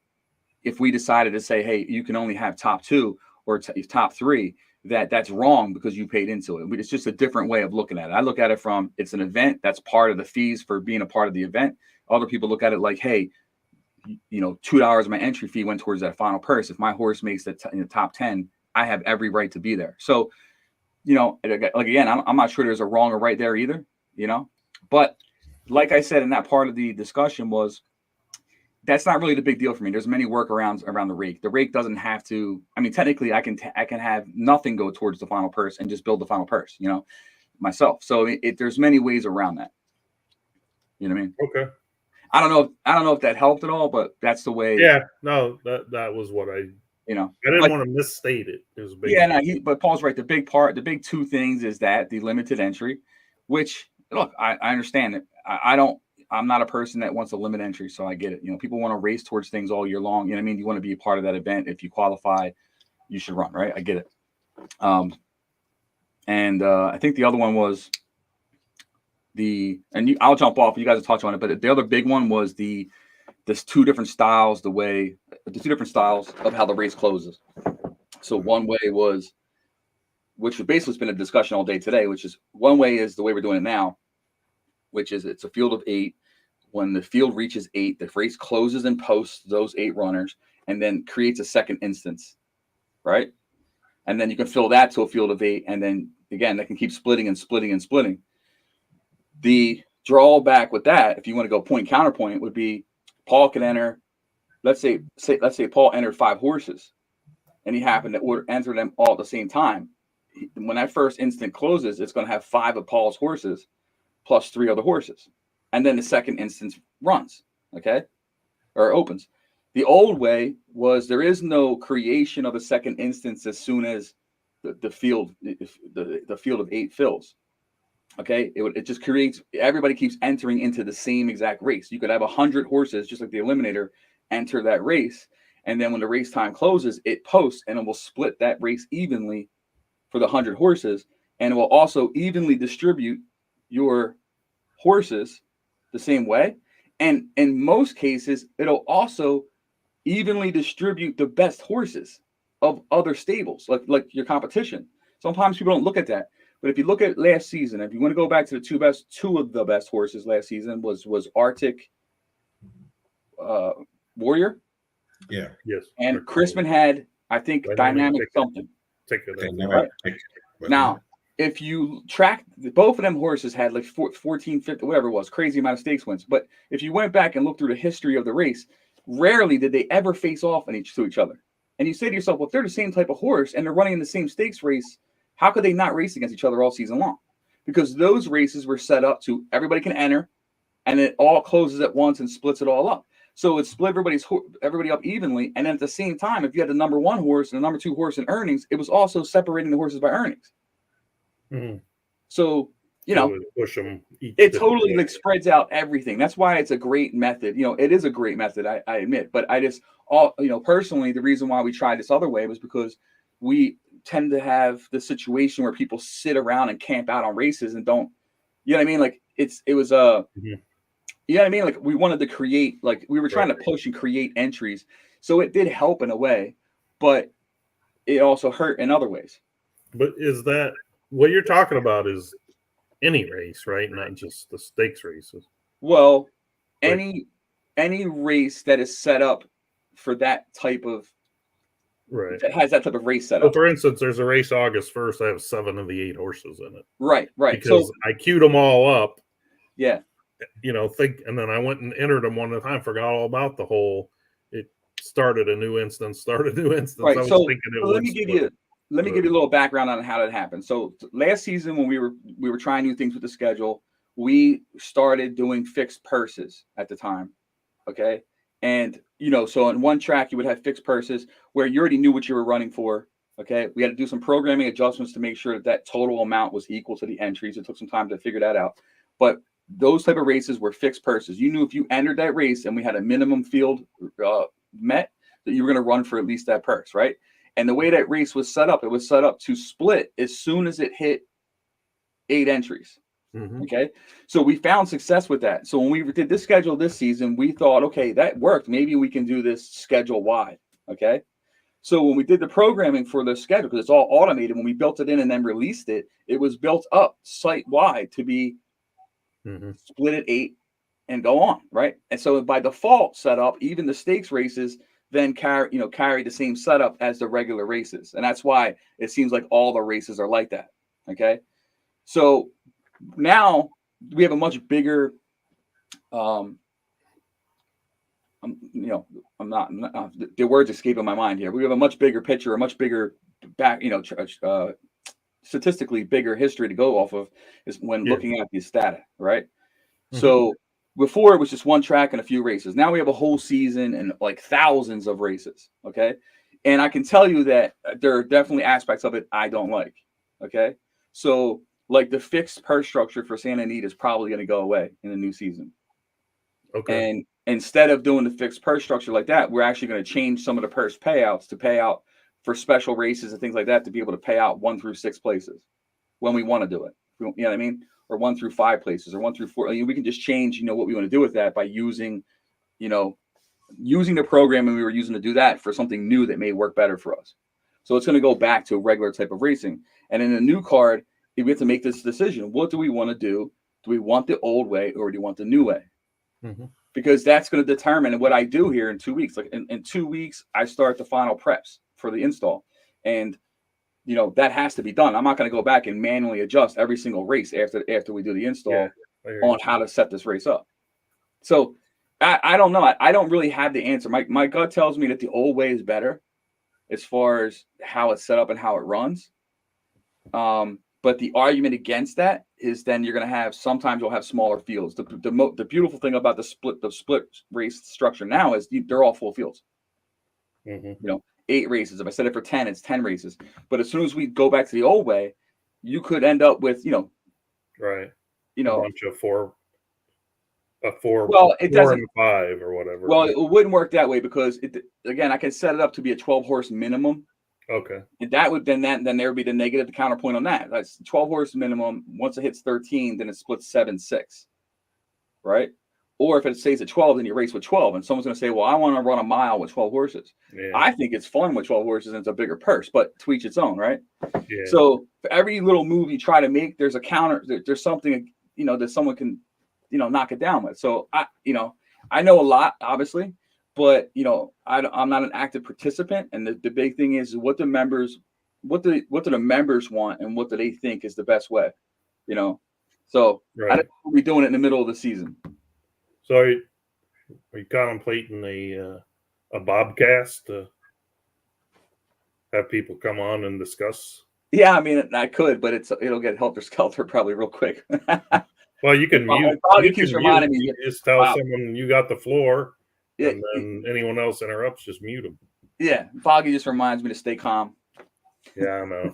if we decided to say, hey, you can only have top 2 or top 3, that's wrong because you paid into it. It's just a different way of looking at it. I look at it from, it's an event, that's part of the fees for being a part of the event. Other people look at it like, hey, $2 of my entry fee went towards that final purse. If my horse makes the top 10, I have every right to be there. So, like, again, I'm not sure there's a wrong or right there either, but like I said in that part of the discussion was, that's not really the big deal for me. There's many workarounds around the rake. The rake doesn't have to. I mean, technically, I can have nothing go towards the final purse and just build the final purse, myself. So there's many ways around that. You know what I mean? Okay. I don't know if that helped at all, but that's the way. Yeah. No, that was what I. I didn't want to misstate it. It was big. Yeah, no, but Paul's right. The big two things is that the limited entry, which look, I understand it. I'm not a person that wants a limit entry, so I get it. People want to race towards things all year long. You know what I mean? You want to be a part of that event. If you qualify, you should run, right? I get it. And I think the other one was I'll jump off. You guys will touch on it, but the other big one was there's two different styles of how the race closes. So one way was, which basically has been a discussion all day today, which is one way is the way we're doing it now, which is it's a field of 8. When the field reaches 8, the race closes and posts those 8 runners and then creates a second instance, right? And then you can fill that to a field of 8. And then again, that can keep splitting and splitting and splitting. The drawback with that, if you want to go point counterpoint, would be Paul can enter, let's say Paul entered 5 horses and he happened to enter them all at the same time. When that first instant closes, it's going to have 5 of Paul's horses plus 3 other horses. And then the second instance runs, okay? Or opens. The old way was there is no creation of a second instance as soon as the field of 8 fills. Okay, it just creates, everybody keeps entering into the same exact race. You could have 100 horses, just like the eliminator, enter that race. And then when the race time closes, it posts and it will split that race evenly for the 100 horses. And it will also evenly distribute your horses the same way. And in most cases, it'll also evenly distribute the best horses of other stables, like your competition. Sometimes people don't look at that. But if you look at last season, if you want to go back to the two of the best horses last season was Arctic Warrior. Yeah. Yes. And Crispin had, I think, Dynamic something. Right? Now, if you track, both of them horses had like 14, 50, whatever it was, crazy amount of stakes wins. But if you went back and looked through the history of the race, rarely did they ever face off to each other. And you say to yourself, well, if they're the same type of horse and they're running in the same stakes race, how could they not race against each other all season long? Because those races were set up to everybody can enter, and it all closes at once and splits it all up. So it split everybody up evenly. And then at the same time, if you had the number 1 horse and the number 2 horse in earnings, it was also separating the horses by earnings. Mm-hmm. So you know, to push them. It totally like spreads out everything. That's why it's a great method. You know, it is a great method, I admit. But I just personally, the reason why we tried this other way was because we tend to have the situation where people sit around and camp out on races and don't, you know what I mean? Like you know what I mean? Like we wanted to create, like we were trying to push and create entries. So it did help in a way, but it also hurt in other ways. But is that what you're talking about? Is any race, right? Not just the stakes races. Well, any race that is set up for that type of that has that type of race set up. So for instance, there's a race August 1st. I have 7 of the 8 horses in it. Right. Because I queued them all up. Yeah. You know, and then I went and entered them one at a time. Forgot all about the whole. It started a new instance. Right. I was thinking it let me give you a little background on how that happened. So last season, when we were trying new things with the schedule, we started doing fixed purses at the time. Okay. And, so in one track, you would have fixed purses where you already knew what you were running for. Okay. We had to do some programming adjustments to make sure that total amount was equal to the entries. It took some time to figure that out. But those type of races were fixed purses. You knew if you entered that race and we had a minimum field met, that you were going to run for at least that purse. Right. And the way that race was set up, it was set up to split as soon as it hit 8 entries. Mm-hmm. Okay. So we found success with that. So when we did this schedule this season, we thought, okay, that worked. Maybe we can do this schedule wide. Okay. So when we did the programming for the schedule, because it's all automated, when we built it in and then released it, it was built up site wide to be split at 8 and go on. Right. And so by default setup, even the stakes races then carry the same setup as the regular races. And that's why it seems like all the races are like that. Okay. So now we have a much bigger, the words escaping my mind here. We have a much bigger picture, a much bigger statistically bigger history to go off of is when looking at these data, right? Mm-hmm. So before it was just one track and a few races. Now we have a whole season and like thousands of races. Okay. And I can tell you that there are definitely aspects of it I don't like. Okay. So like the fixed purse structure for Santa Anita is probably going to go away in the new season. Okay. And instead of doing the fixed purse structure like that, we're actually going to change some of the purse payouts to pay out for special races and things like that to be able to pay out 1 through 6 places when we want to do it. You know what I mean? Or 1 through 5 places or 1 through 4. We can just change, what we want to do with that by using the programming we were using to do that for something new that may work better for us. So it's going to go back to a regular type of racing. And in a new card, we have to make this decision. What do we want to do? Do we want the old way or do we want the new way? Mm-hmm. Because that's going to determine what I do here in 2 weeks. Like in 2 weeks, I start the final preps for the install. And that has to be done. I'm not going to go back and manually adjust every single race after we do the install on how to set this race up. So I don't know. I don't really have the answer. My gut tells me that the old way is better as far as how it's set up and how it runs. But the argument against that is then you're going to sometimes you'll have smaller fields. The beautiful thing about the split race structure now is they're all full fields. Mm-hmm. 8 races. If I set it for 10, it's 10 races. But as soon as we go back to the old way, you could end up with, right. A bunch of 4 well, it 4 and 5 or whatever. Well, it wouldn't work that way because I can set it up to be a 12 horse minimum. Okay. And that would then there would be the negative counterpoint on that. That's 12 horse minimum. Once it hits 13, then it splits 7-6. Right? Or if it stays at 12, then you race with 12. And someone's going to say, well, I want to run a mile with 12 horses. Yeah. I think it's fun with 12 horses and it's a bigger purse, but to each its own, right? Yeah. So for every little move you try to make, there's a counter. There's something, that someone can, knock it down with. So I know a lot, obviously, but, I'm not an active participant. And the big thing is what do the members want and what do they think is the best way, So right. I don't know if we're doing it in the middle of the season. So are you contemplating a Bobcast to have people come on and discuss? Yeah, I mean, I could, but it'll get helter-skelter probably real quick. Well, you can mute. You keeps reminding me. You just tell someone you got the floor, and then anyone else interrupts, just mute them. Yeah, Foggy just reminds me to stay calm. Yeah, I know.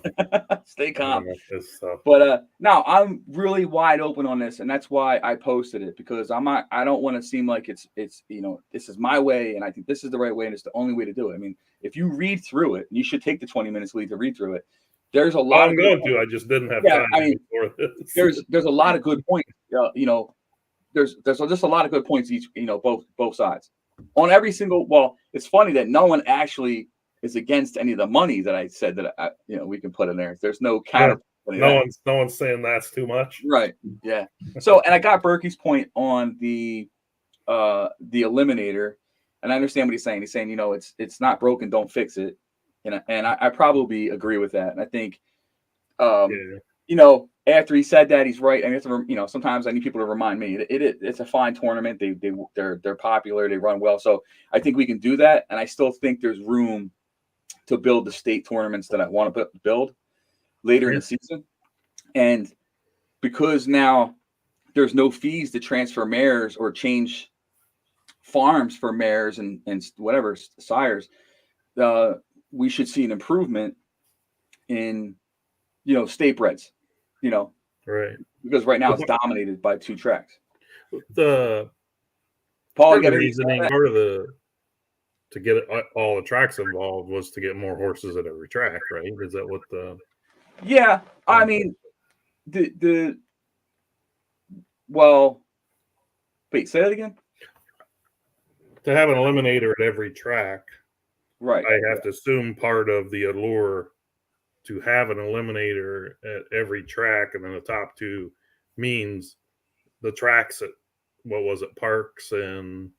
Stay calm. It's tough. But no, I'm really wide open on this, and that's why I posted it, because I don't want to seem like it's this is my way, and I think this is the right way, and it's the only way to do it. I mean, if you read through it, you should take the 20 minutes to read through it. There's a lot. I'm going to. I just didn't have time. I mean, before this. there's a lot of good points. There's just a lot of good points each. Both sides on every single. Well, it's funny that no one actually is against any of the money that I said that we can put in there. There's no counter. No one's saying that's too much. Right. Yeah. So, and I got Berkey's point on the eliminator, and I understand what he's saying. He's saying, it's not broken, don't fix it. And I probably agree with that. And I think, after he said that, he's right. And sometimes I need people to remind me it's a fine tournament. They're popular. They run well. So I think we can do that. And I still think there's room to build the state tournaments that I want to build later in the season. And because now there's no fees to transfer mares or change farms for mares and whatever sires, we should see an improvement in state breds, right, because right now it's dominated by 2 tracks. The Paul, reasoning part of to get all the tracks involved was to get more horses at every track, right? Is that what the? Yeah, I mean, well, wait, say that again. To have an eliminator at every track, right? I have to assume part of the allure to have an eliminator at every track, and then the top 2 means the tracks at Parks and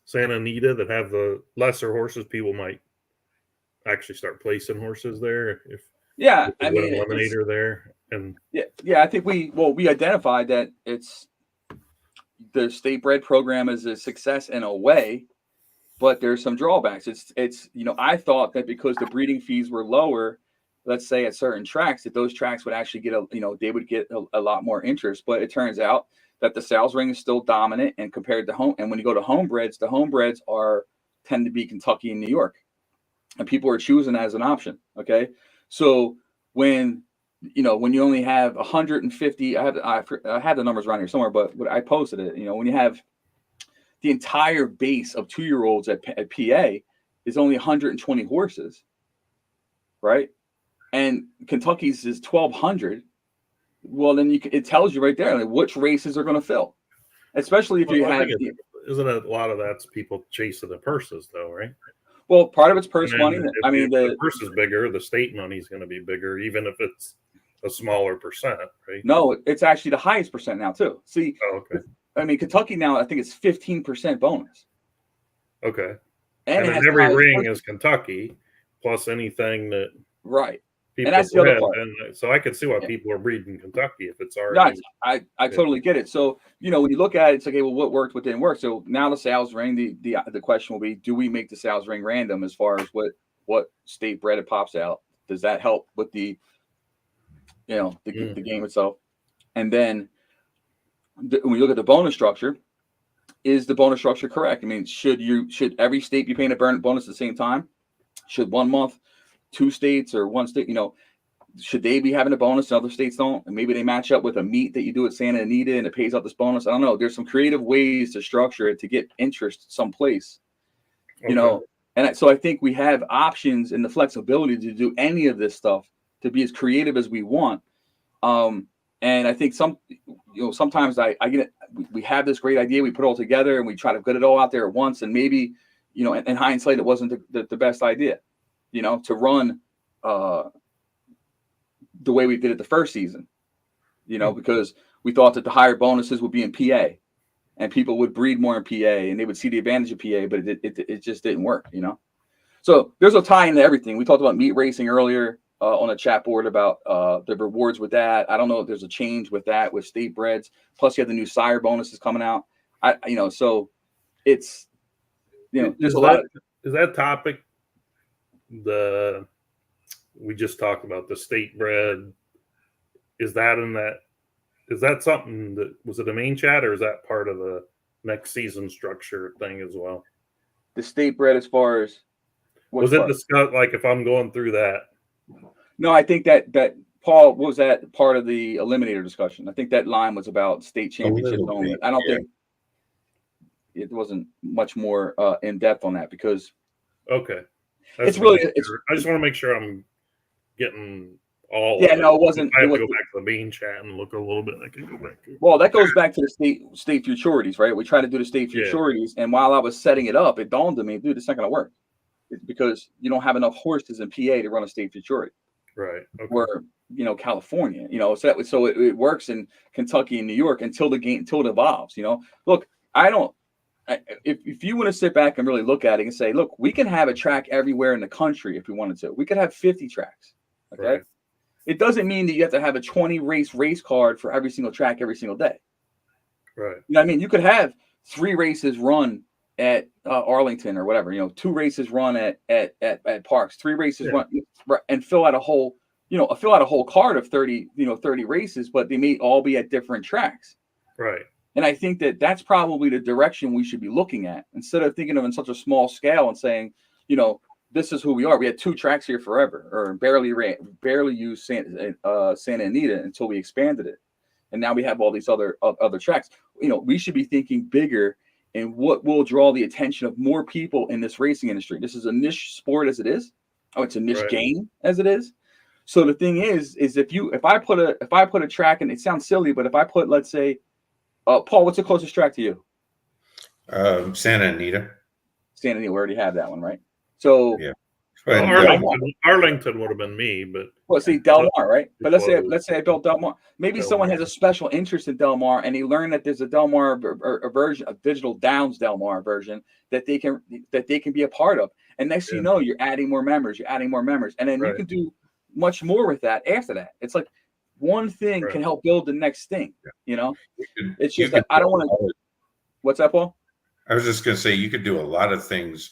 Santa Anita that have the lesser horses, people might actually start placing horses there if I mean, an eliminator there. And I think we identified that it's the state bred program is a success in a way, but there's some drawbacks. It's I thought that because the breeding fees were lower, let's say at certain tracks, that those tracks would actually get they would get a lot more interest. But it turns out that the sales ring is still dominant, and compared to home, and when you go to homebreds, the homebreds tend to be Kentucky and New York, and people are choosing that as an option. Okay, so when you only have 150, I have the numbers around here somewhere, but I posted it. When you have the entire base of 2-year-olds at PA is only 120 horses, right? And Kentucky's is 1,200. Well, then it tells you right there like which races are going to fill, especially if you have. Isn't it a lot of that's people chasing the purses, though, right? Well, part of it's purse money. I mean, the purse is bigger. The state money is going to be bigger, even if it's a smaller percent, right? No, it's actually the highest percent now too. See, okay. I mean, Kentucky now, I think it's 15% bonus. Okay. And every ring is Kentucky plus anything that right. And that's the other part. And so I could see why people are breeding Kentucky if it's already. I totally get it. So when you look at it, it's like, okay, well, what worked, what didn't work. So now the sales ring, the question will be, do we make the sales ring random as far as what state bred it pops out? Does that help with the game itself? And then when you look at the bonus structure, is the bonus structure correct? I mean, should every state be paying a bonus at the same time? Should 1 month 2 states or 1 state, should they be having a bonus and other states don't? And maybe they match up with a meet that you do at Santa Anita and it pays out this bonus. I don't know. There's some creative ways to structure it to get interest someplace, And so I think we have options and the flexibility to do any of this stuff, to be as creative as we want. And I think sometimes I get it. We have this great idea, we put it all together and we try to get it all out there at once. And maybe, in hindsight, it wasn't the best idea, to run the way we did it the first season, because we thought that the higher bonuses would be in PA and people would breed more in PA and they would see the advantage of PA, but it just didn't work, So there's a tie into everything. We talked about meat racing earlier on a chat board about the rewards with that. I don't know if there's a change with that with state breds. Plus, you have the new sire bonuses coming out. So it's there's a lot. Is that topic we just talked about the state bred? Is that something that was it a main chat, or is that part of the next season structure thing as well? The state bred, as far as was it discussed? Like if I'm going through that No, I think that Paul, what was that part of the eliminator discussion? I think that line was about state championships only. bit, I don't think it wasn't much more in depth on that because Okay. it's really I just want to make sure I'm getting all. Yeah, of no, it wasn't. I have It to was, go back to the main chat and look a little bit. I can go back to. well, that goes back to the state futurities, right? We try to do the state futurities, and while I was setting it up, it dawned on me, dude, it's not going to work. It's because you don't have enough horses in PA to run a state futurity. Right. Okay. Or California, so it works in Kentucky and New York until it evolves. Look, if you want to sit back and really look at it and say, look, we can have a track everywhere in the country if we wanted to. We could have 50 tracks. Okay. Right. It doesn't mean that you have to have a 20 race card for every single track every single day. Right. You know what I mean? You could have 3 races run at Arlington or whatever, 2 races run at Parks, 3 races run and fill out a whole card of 30 races, but they may all be at different tracks. Right. And I think that that's probably the direction we should be looking at instead of thinking of in such a small scale and saying, this is who we are. We had 2 tracks here forever, or barely used Santa Anita until we expanded it, and now we have all these other tracks. We should be thinking bigger and what will draw the attention of more people in this racing industry. This is a niche sport as it is. Oh, it's a niche game as it is. So the thing is if I put a track, and it sounds silly, but if I put, let's say, Paul, what's the closest track to you? Santa Anita. Santa Anita, we already have that one, right? So yeah. Well, Arlington would have been me, but see Del Mar, right? But let's say I built Del Mar. Maybe someone has a special interest in Del Mar, and he learned that there's a Del Mar version, a Digital Downs Del Mar version that they can be a part of. And next thing you know, you're adding more members, and then you can do much more with that after that. It's like one thing can help build the next thing. It's just that I don't want to. What's that, Paul? I was just going to say you could do a lot of things,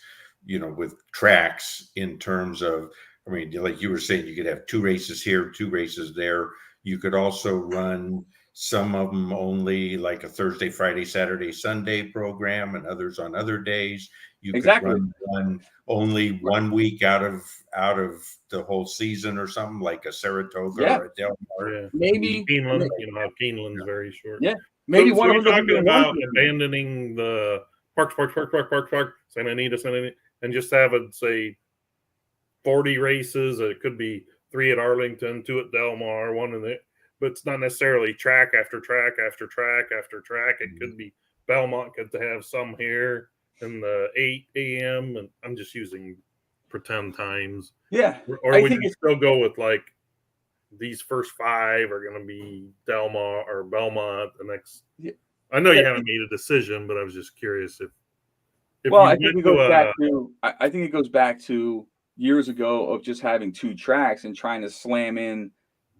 with tracks in terms of, I mean, like you were saying, you could have 2 races here, 2 races there. You could also run some of them only like a Thursday, Friday, Saturday, Sunday program, and others on other days. You could run one only 1 week out of the whole season or something, like a Saratoga or a Del Mar. Yeah. Maybe Keeneland, Keeneland's very short. Yeah. Maybe one of them talking about abandoning the Park, Santa Anita, and just have it say 40 races. It could be 3 at Arlington, 2 at Del Mar, 1 in it, but it's not necessarily track after track after track after track. It could be Belmont could have some here in the 8 a.m. and I'm just using pretend times. Yeah. Or we can still go with like these first 5 are going to be Del Mar or Belmont the next. Yeah. I know you haven't made a decision, but I was just curious if well, I think it goes back to years ago of just having 2 tracks and trying to slam in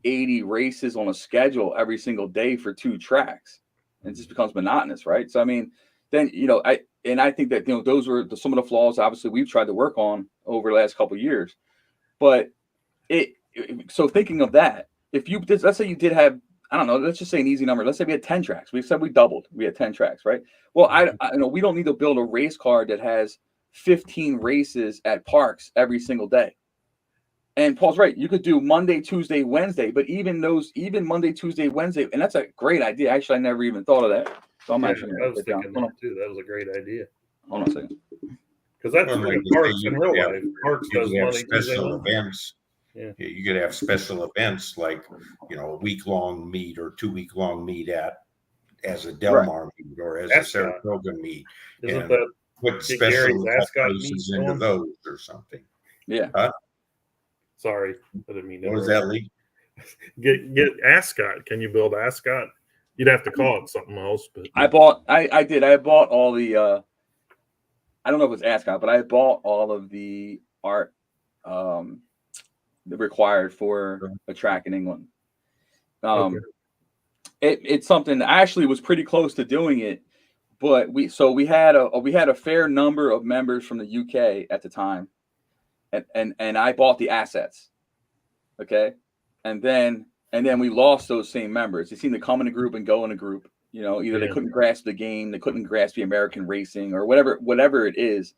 80 races on a schedule every single day for 2 tracks. And it just becomes monotonous, right? So I mean, then I think that those were some of the flaws obviously we've tried to work on over the last couple of years. But so thinking of that, let's say you did have, I don't know, let's just say an easy number. Let's say we had 10 tracks. We said we doubled. We had 10 tracks, right? Well, I we don't need to build a race card that has 15 races at Parks every single day. And Paul's right. You could do Monday, Tuesday, Wednesday, but even Monday, Tuesday, Wednesday, and that's a great idea. Actually, I never even thought of that. So I'm actually I was thinking that too. That was a great idea. Hold on a second. Because that's Parks in real life. Parks does Monday, Tuesday, events. Yeah, you could have special events like a week-long meet or 2-week-long meet as a Del Mar meet or as a Saratoga meet, and put special races into those or something. Yeah. Sorry, I didn't mean to. What was that, Lee? Get Ascot. Can you build Ascot? You'd have to call it something else. But I bought all the. I don't know if it was Ascot, but I bought all of the art. Required for a track in England. It's something I actually was pretty close to doing it, but we had a fair number of members from the UK at the time, and I bought the assets, okay, and then we lost those same members. They seemed to come in a group and go in a group. Either they couldn't grasp the game, they couldn't grasp the American racing, or whatever it is.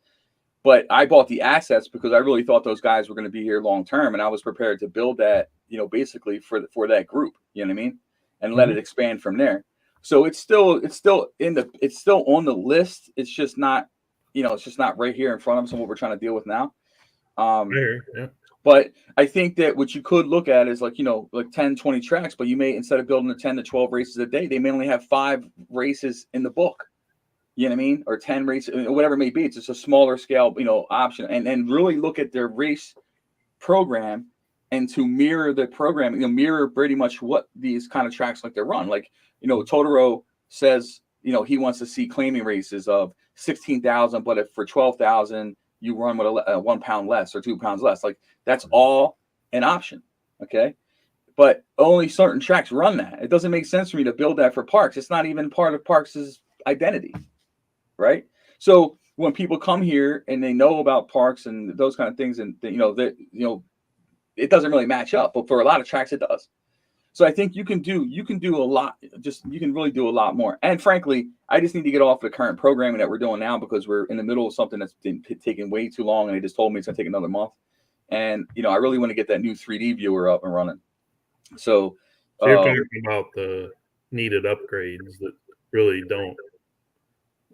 But I bought the assets because I really thought those guys were going to be here long term, and I was prepared to build that, basically for that group. You know what I mean? And let it expand from there. So it's still on the list. It's just not, it's just not right here in front of us and what we're trying to deal with now. Yeah. But I think that what you could look at is like 10, 20 tracks, but you may, instead of building the 10 to 12 races a day, they may only have 5 races in the book. You know what I mean? Or 10 races, whatever it may be. It's just a smaller scale, option, and really look at their race program and to mirror the program, mirror pretty much what these kind of tracks like they run. Like, Totoro says, he wants to see claiming races of 16,000, but if for 12,000 you run with a 1 pound less or 2 pounds less, like that's all an option. Okay. But only certain tracks run that. It doesn't make sense for me to build that for Parks. It's not even part of Parks's identity. Right. So when people come here and they know about Parks and those kind of things, and it doesn't really match up, but for a lot of tracks it does. So I think you can do a lot. You can really do a lot more. And frankly, I just need to get off the current programming that we're doing now because we're in the middle of something that's been taking way too long, and they just told me it's gonna take another month. And I really want to get that new 3D viewer up and running. So you're talking about the needed upgrades that really don't.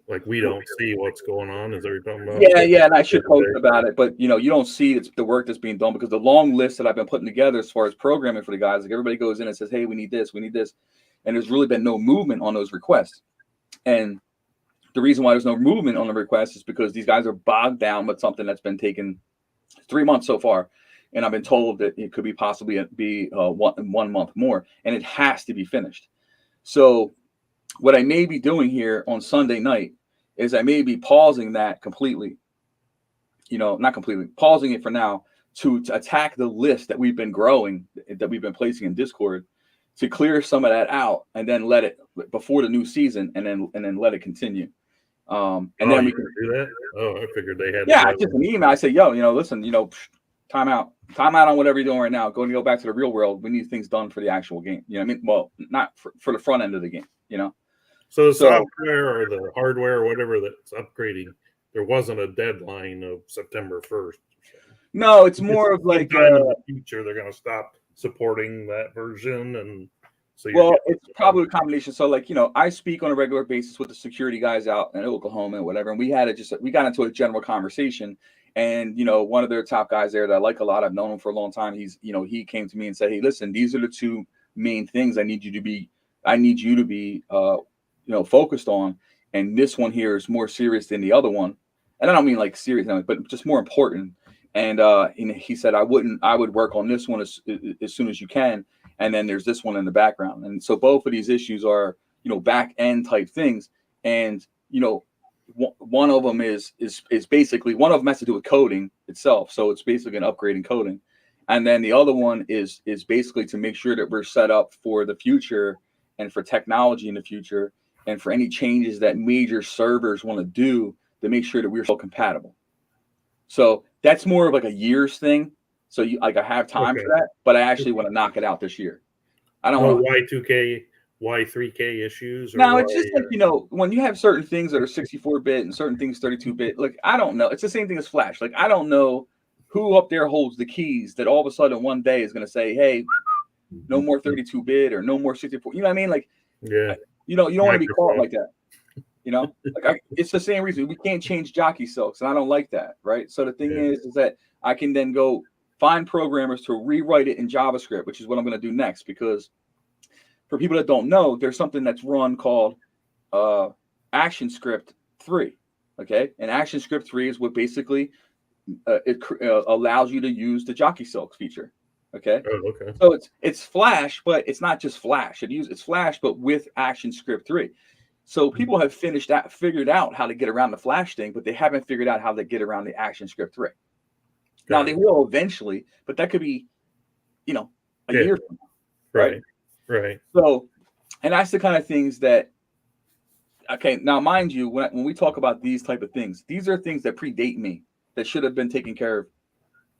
Like we don't see what's going on. Is that what you're talking about? Yeah, and I should post about it, but you don't see the work that's being done because the long list that I've been putting together as far as programming for the guys, like everybody goes in and says, "Hey, we need this," and there's really been no movement on those requests. And the reason why there's no movement on the requests is because these guys are bogged down with something that's been taking 3 months so far, and I've been told that it could possibly be 1 month more, and it has to be finished. So what I may be doing here on Sunday night is I may be pausing that completely, not completely, pausing it for now to attack the list that we've been growing, that we've been placing in Discord, to clear some of that out and then let it before the new season and then let it continue. And then we can do that. Oh, I figured they had. Yeah, just an email. I say, yo, listen, time out on whatever you're doing right now. Go back to the real world. We need things done for the actual game. You know what I mean? Well, not for the front end of the game, So the software or the hardware or whatever that's upgrading, there wasn't a deadline of September 1st. No, it's more of like in the future they're going to stop supporting that version, and so it's probably a combination. So like I speak on a regular basis with the security guys out in Oklahoma and whatever, and we got into a general conversation, and one of their top guys there that I like a lot, I've known him for a long time. He came to me and said, "Hey, listen, these are the 2 main things I need you to be focused on, and this one here is more serious than the other one." And I don't mean like serious, but just more important. And he said, I would work on this one as soon as you can, and then there's this one in the background. And so both of these issues are back end type things, and one of them is basically, one of them has to do with coding itself, so it's basically an upgrade in coding, and then the other one is basically to make sure that we're set up for the future and for technology in the future, and for any changes that major servers want to do to make sure that we're so compatible. So that's more of like a year's thing. So I have time for that, but I actually want to knock it out this year. I don't want Y2K, Y3K issues. No, it's just like, when you have certain things that are 64-bit and certain things 32-bit, like, I don't know. It's the same thing as Flash. Like, I don't know who up there holds the keys that all of a sudden one day is going to say, hey, no more 32-bit or no more 64. You know what I mean? Like, yeah. You don't want to be caught like that. It's the same reason we can't change jockey silks, and I don't like that, right? So the thing is that I can then go find programmers to rewrite it in JavaScript, which is what I'm going to do next. Because for people that don't know, there's something that's run called ActionScript 3. Okay, and ActionScript 3 is what basically it allows you to use the jockey silks feature. Okay. Oh, okay. So it's Flash, but it's not just Flash. It's Flash, but with ActionScript 3. So people have figured out how to get around the Flash thing, but they haven't figured out how to get around the ActionScript 3. Now they will eventually, but that could be, a year from now. Right. So, and that's the kind of things that. Okay, now mind you, when we talk about these type of things, these are things that predate me, that should have been taken care of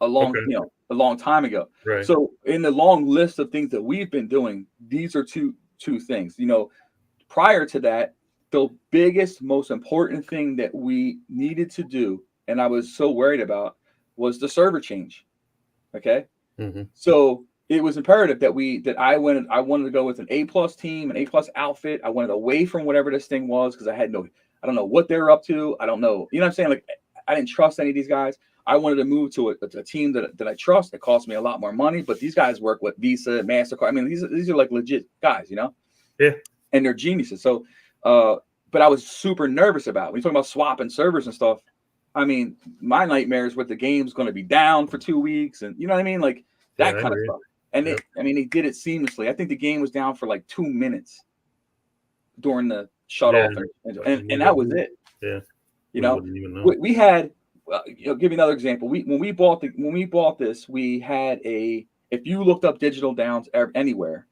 a long time ago. Right. So in the long list of things that we've been doing, these are two things. Prior to that, the biggest, most important thing that we needed to do and I was so worried about was the server change. Okay. Mm-hmm. So it was imperative that I wanted to go with an A+ team, an A+ outfit. I wanted away from whatever this thing was because I don't know what they're up to. I don't know. You know what I'm saying? Like, I didn't trust any of these guys. I wanted to move to a team that I trust. It cost me a lot more money, but these guys work with Visa, MasterCard. I mean, these are like legit guys, you know? Yeah. And they're geniuses. So, but I was super nervous about it. When you talk about swapping servers and stuff, I mean, my nightmares with the game's going to be down for 2 weeks, and you know what I mean, like that kind of stuff. And they did it seamlessly. I think the game was down for like 2 minutes during the shut off, and that was it. Yeah, you know, we had. I'll give you another example. When we bought this, we had if you looked up digital downs anywhere,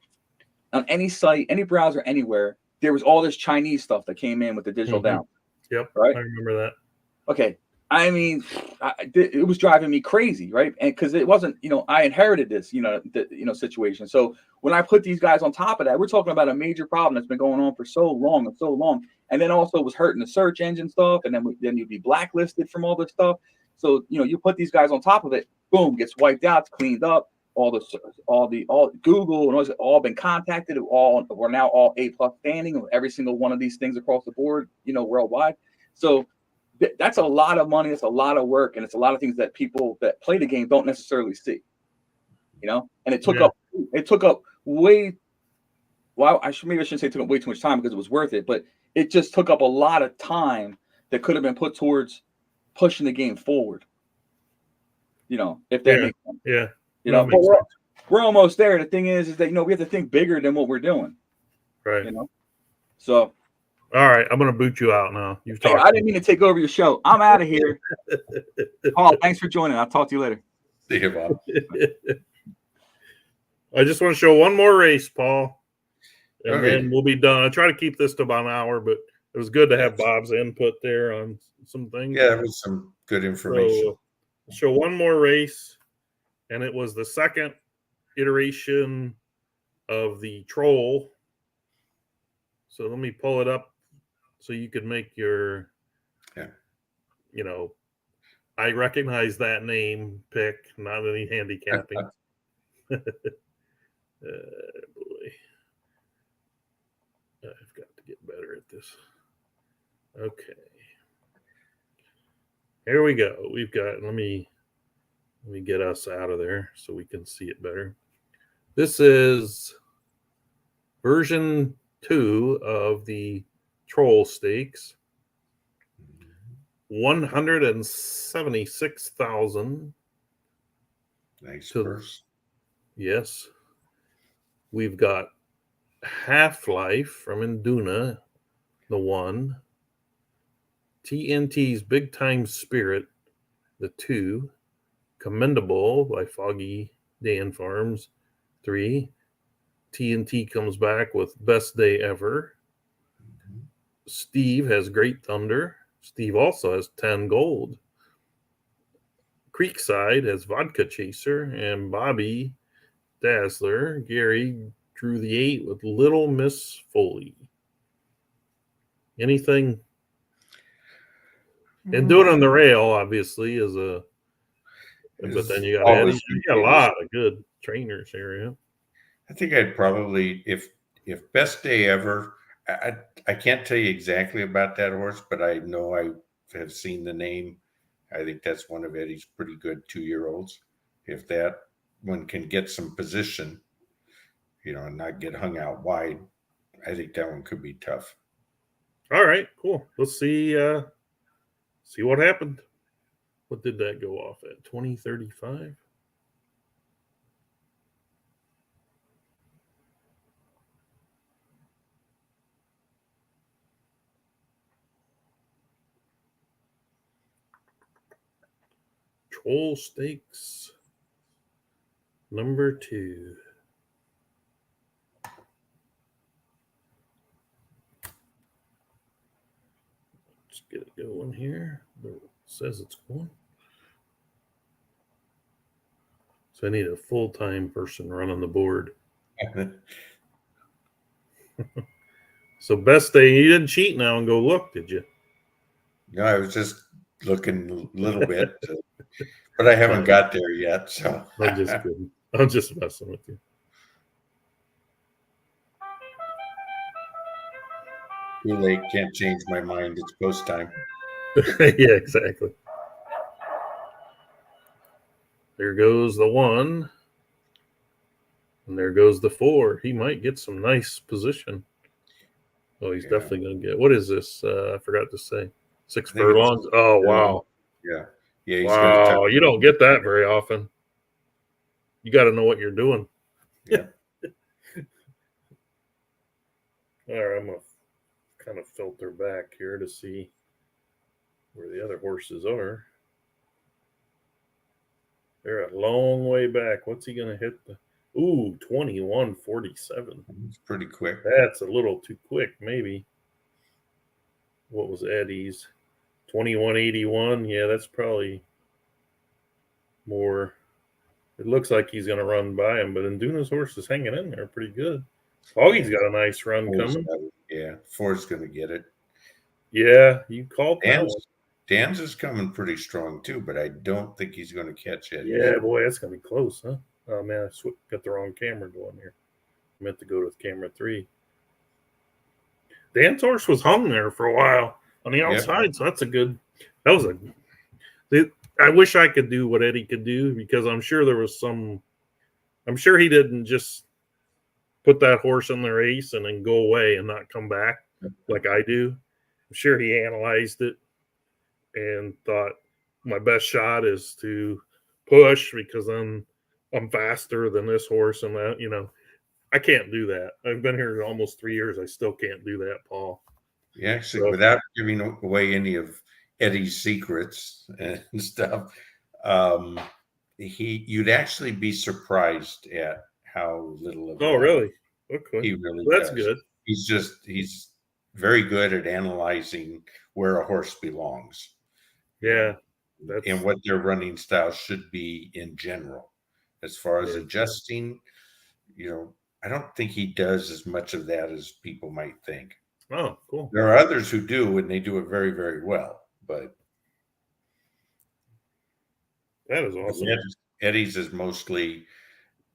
on any site, any browser, anywhere, there was all this Chinese stuff that came in with the digital down. Yep, right. I remember that. Okay, I mean, it was driving me crazy, right? And because it wasn't, I inherited this, situation. So when I put these guys on top of that, we're talking about a major problem that's been going on for so long, and then also was hurting the search engine stuff, and then you'd be blacklisted from all this stuff. So you put these guys on top of it, boom, gets wiped out, it's cleaned up. All Google and all been contacted. We're now all A+ standing of every single one of these things across the board, worldwide. So that's a lot of money. It's a lot of work, and it's a lot of things that people that play the game don't necessarily see. And it took up way. Well, maybe I shouldn't say it took up way too much time because it was worth it, but it just took up a lot of time that could have been put towards pushing the game forward. If that makes sense. Yeah. But we're almost there. The thing is that we have to think bigger than what we're doing. Right. So. All right, I'm going to boot you out now. You've talked. I didn't mean to take over your show. I'm out of here. Paul, thanks for joining. I'll talk to you later. See you, Bob. I just want to show one more race, Paul, and then we'll be done. I try to keep this to about an hour, but it was good to have Bob's input there on some things. Yeah, that was some good information. So, show one more race, and it was the second iteration of the troll. So let me pull it up. So you could make your, I recognize that name pick, not any handicapping. Boy, I've got to get better at this. Okay, here we go. We've got. Let me get us out of there so we can see it better. This is version 2 of the Troll Stakes, 176,000. Nice purse. Yes. We've got Half-Life from Induna, the 1. TNT's Big Time Spirit, the 2. Commendable by Foggy Dan Farms, 3. TNT comes back with Best Day Ever. Steve has Great Thunder. Steve also has 10 gold. Creekside has Vodka Chaser, and Bobby Dazzler. Gary drew the 8 with Little Miss Foley. Anything? And doing on the rail, obviously, is a. But then you got a lot of good trainers here. Yeah. I think I'd probably, if Best Day Ever, I can't tell you exactly about that horse, but I know I have seen the name. I think that's one of Eddie's pretty good 2-year-olds. If that one can get some position, and not get hung out wide, I think that one could be tough. All right, cool. Let's see what happened. What did that go off at? 2035? Troll Stakes number 2. Let's get it going here. It says it's going. So I need a full-time person running the board. So Best Day, you didn't cheat now and go look, did you? No, I was just looking a little bit, but I haven't got there yet. So I'm just kidding. I'm just messing with you. Too late, can't change my mind. It's post time. Yeah, exactly. There goes the 1. And there goes the 4. He might get some nice position. Oh, he's definitely going to get. What is this? I forgot to say. 6 furlongs. Oh, wow. Yeah. Yeah. He's Wow. going to. You don't get that very often. You got to know what you're doing. Yeah. All right. I'm going to kind of filter back here to see where the other horses are. They're a long way back. What's he going to hit? 21:47. It's pretty quick. That's a little too quick, maybe. What was Eddie's? 21:81. Yeah, that's probably more. It looks like he's going to run by him, but Induna's horse is hanging in there pretty good. Augie's got a nice run coming. Yeah, 4's going to get it. Yeah, you called that one. Dan's is coming pretty strong too, but I don't think he's going to catch it. Yeah, boy, that's going to be close, huh? Oh, man, I got the wrong camera going here. I meant to go with camera 3. Dan's horse was hung there for a while on the outside, so that's a good. That was I wish I could do what Eddie could do, because I'm sure there was some. I'm sure he didn't just put that horse in the race and then go away and not come back like I do. I'm sure he analyzed it and thought my best shot is to push, because then I'm faster than this horse, and that, I can't do that. I've been here almost 3 years. I still can't do that, Paul. Yeah, actually, without giving away any of Eddie's secrets and stuff, you'd actually be surprised at how little of. Oh, really? Okay, he really that's does. good. He's very good at analyzing where a horse belongs. Yeah, and what their running style should be in general. As far as adjusting, I don't think he does as much of that as people might think. Oh, cool. There are others who do, and they do it very, very well. But that is awesome. Eddie's is mostly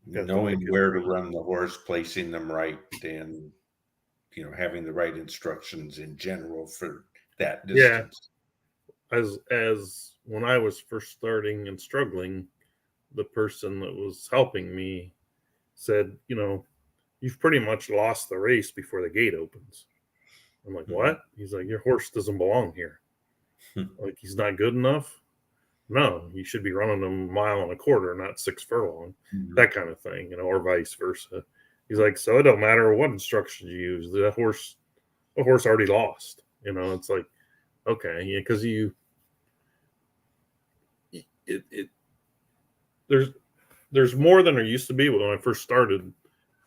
knowing where to run the horse, placing them right, and having the right instructions in general for that distance. Yeah. As when I was first starting and struggling, the person that was helping me said, you've pretty much lost the race before the gate opens. I'm like, what? He's like, your horse doesn't belong here. Like, he's not good enough. No, you should be running a 1.25 miles, not 6 furlong, that kind of thing, or vice versa. He's like, so it don't matter what instructions you use. The horse already lost. It's like, okay, yeah, because there's more than there used to be. When I first started,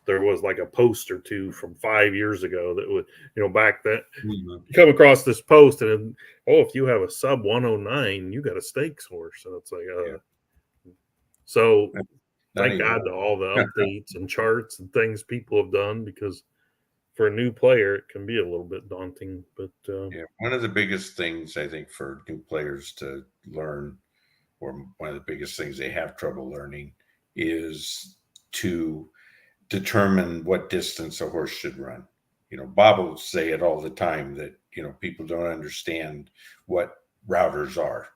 there was like a post or two from 5 years ago that would, back then, you come across this post and if you have a sub 109, you got a stakes horse. And it's like, so thank God to all the updates and charts and things people have done, because for a new player, it can be a little bit daunting. But one of the biggest things I think for new players to learn, or one of the biggest things they have trouble learning, is to determine what distance a horse should run. Bob will say it all the time that, people don't understand what routers are.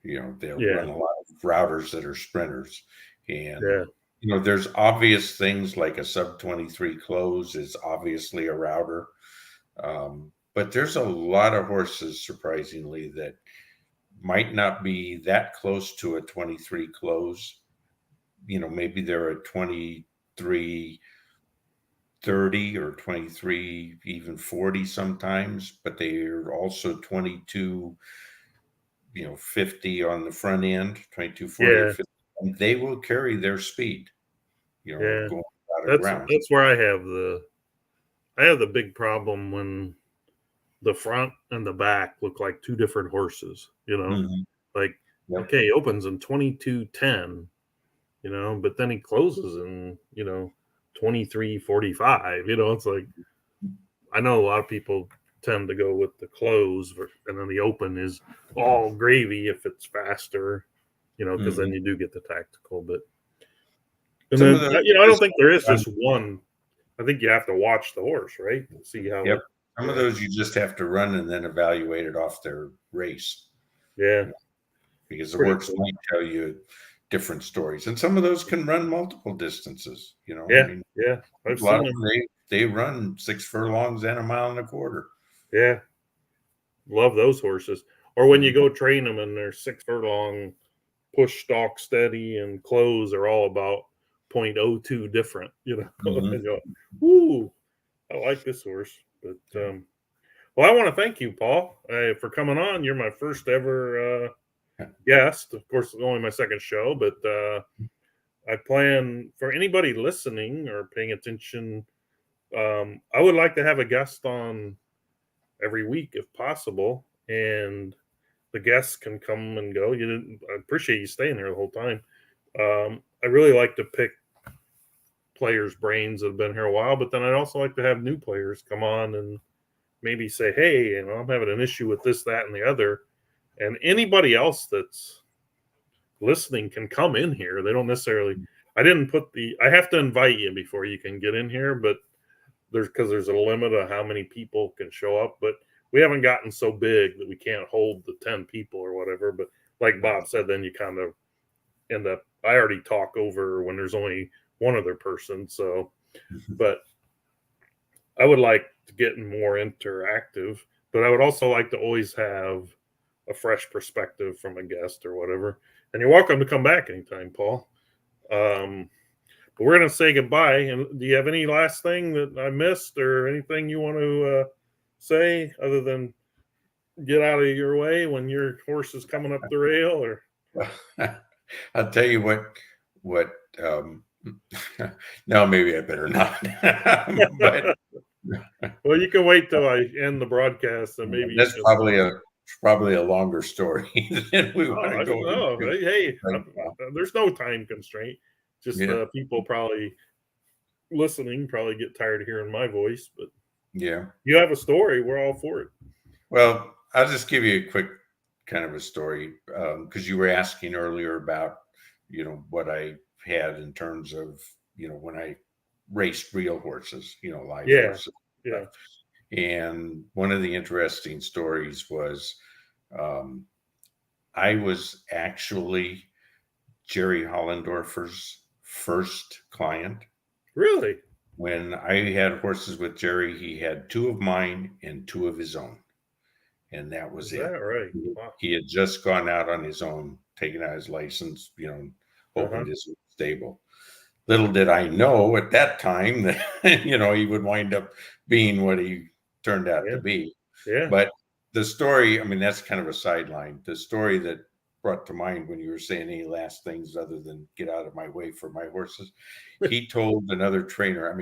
They'll run a lot of routers that are sprinters. And, there's obvious things like a sub 23 close is obviously a router. But there's a lot of horses, surprisingly, that might not be that close to a 23 close. Maybe they're a 23 30 or 23 even 40 sometimes, but they're also 22 50 on the front end, 22 40 or 50, and they will carry their speed, going out of ground. That's where I have the big problem, when the front and the back look like two different horses. Like, okay, he opens in 22:10, but then he closes in 23:45. It's like, I know a lot of people tend to go with the close, and then the open is all gravy if it's faster, because then you do get the tactical. But and then I don't think there is just one. I think you have to watch the horse, right? See how. Yep. Some of those you just have to run and then evaluate it off their race. Yeah. Because the works might tell you different stories, and some of those can run multiple distances. Yeah. I've seen them. They run 6 furlongs and 1.25 miles. Yeah, love those horses. Or when you go train them and they're 6 furlong, push, stalk, steady, and close are all about 0.02 different. And you go, ooh, I like this horse. But well, I want to thank you, Paul, for coming on. You're my first ever guest. Of course, it's only my second show, but I plan for anybody listening or paying attention. I would like to have a guest on every week if possible, and the guests can come and go. I appreciate you staying there the whole time. I really like to pick players' brains that have been here a while, but then I'd also like to have new players come on and maybe say, hey, I'm having an issue with this, that, and the other. And anybody else that's listening can come in here. They don't necessarily, I have to invite you before you can get in here, but there's a limit of how many people can show up. But we haven't gotten so big that we can't hold the 10 people or whatever. But like Bob said, then you kind of end up, I already talk over when there's only one other person. So, but I would like to get more interactive, but I would also like to always have a fresh perspective from a guest or whatever. And you're welcome to come back anytime, Paul. But we're going to say goodbye. And do you have any last thing that I missed or anything you want to say other than get out of your way when your horse is coming up the rail? Or I'll tell you what no, maybe I better not. But well, you can wait till I end the broadcast, and maybe that's probably a longer story than we want to go into. Hey, there's no time constraint. Just people probably listening probably get tired of hearing my voice, but yeah, you have a story. We're all for it. Well, I'll just give you a quick kind of a story because you were asking earlier about what I had in terms of when I raced real horses, live horses. Yeah. And one of the interesting stories was I was actually Jerry Hollendorfer's first client. Really? When I had horses with Jerry, he had 2 of mine and 2 of his own. And that was it. Is that right? Wow. He had just gone out on his own, taken out his license, opened his stable. Little did I know at that time that, he would wind up being what he turned out to be. Yeah. But the story, that's kind of a sideline. The story that brought to mind when you were saying any last things other than get out of my way for my horses, he told another trainer,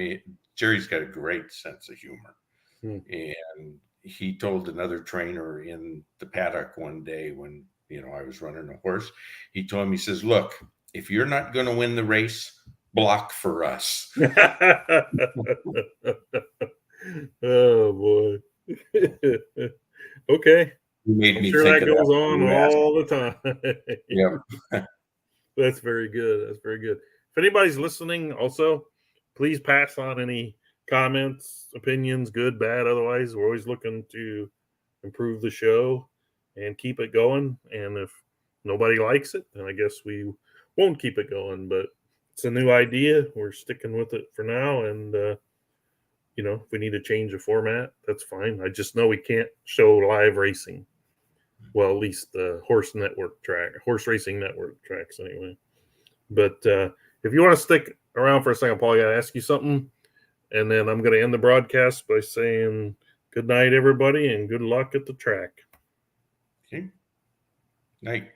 Jerry's got a great sense of humor. And he told another trainer in the paddock one day when, I was running a horse, he told him, he says, look, if you're not going to win the race, block for us. Oh boy. Okay. I'm sure that goes on all the time. Yeah. That's very good. That's very good. If anybody's listening, also, please pass on any comments, opinions, good, bad. Otherwise, we're always looking to improve the show and keep it going. And if nobody likes it, then I guess we won't keep it going. But it's a new idea. We're sticking with it for now. And, if we need to change the format, that's fine. I just know we can't show live racing. Well, at least the Horse Racing Network tracks anyway. But if you want to stick around for a second, Paul, I got to ask you something. And then I'm going to end the broadcast by saying good night, everybody, and good luck at the track. Okay. Night.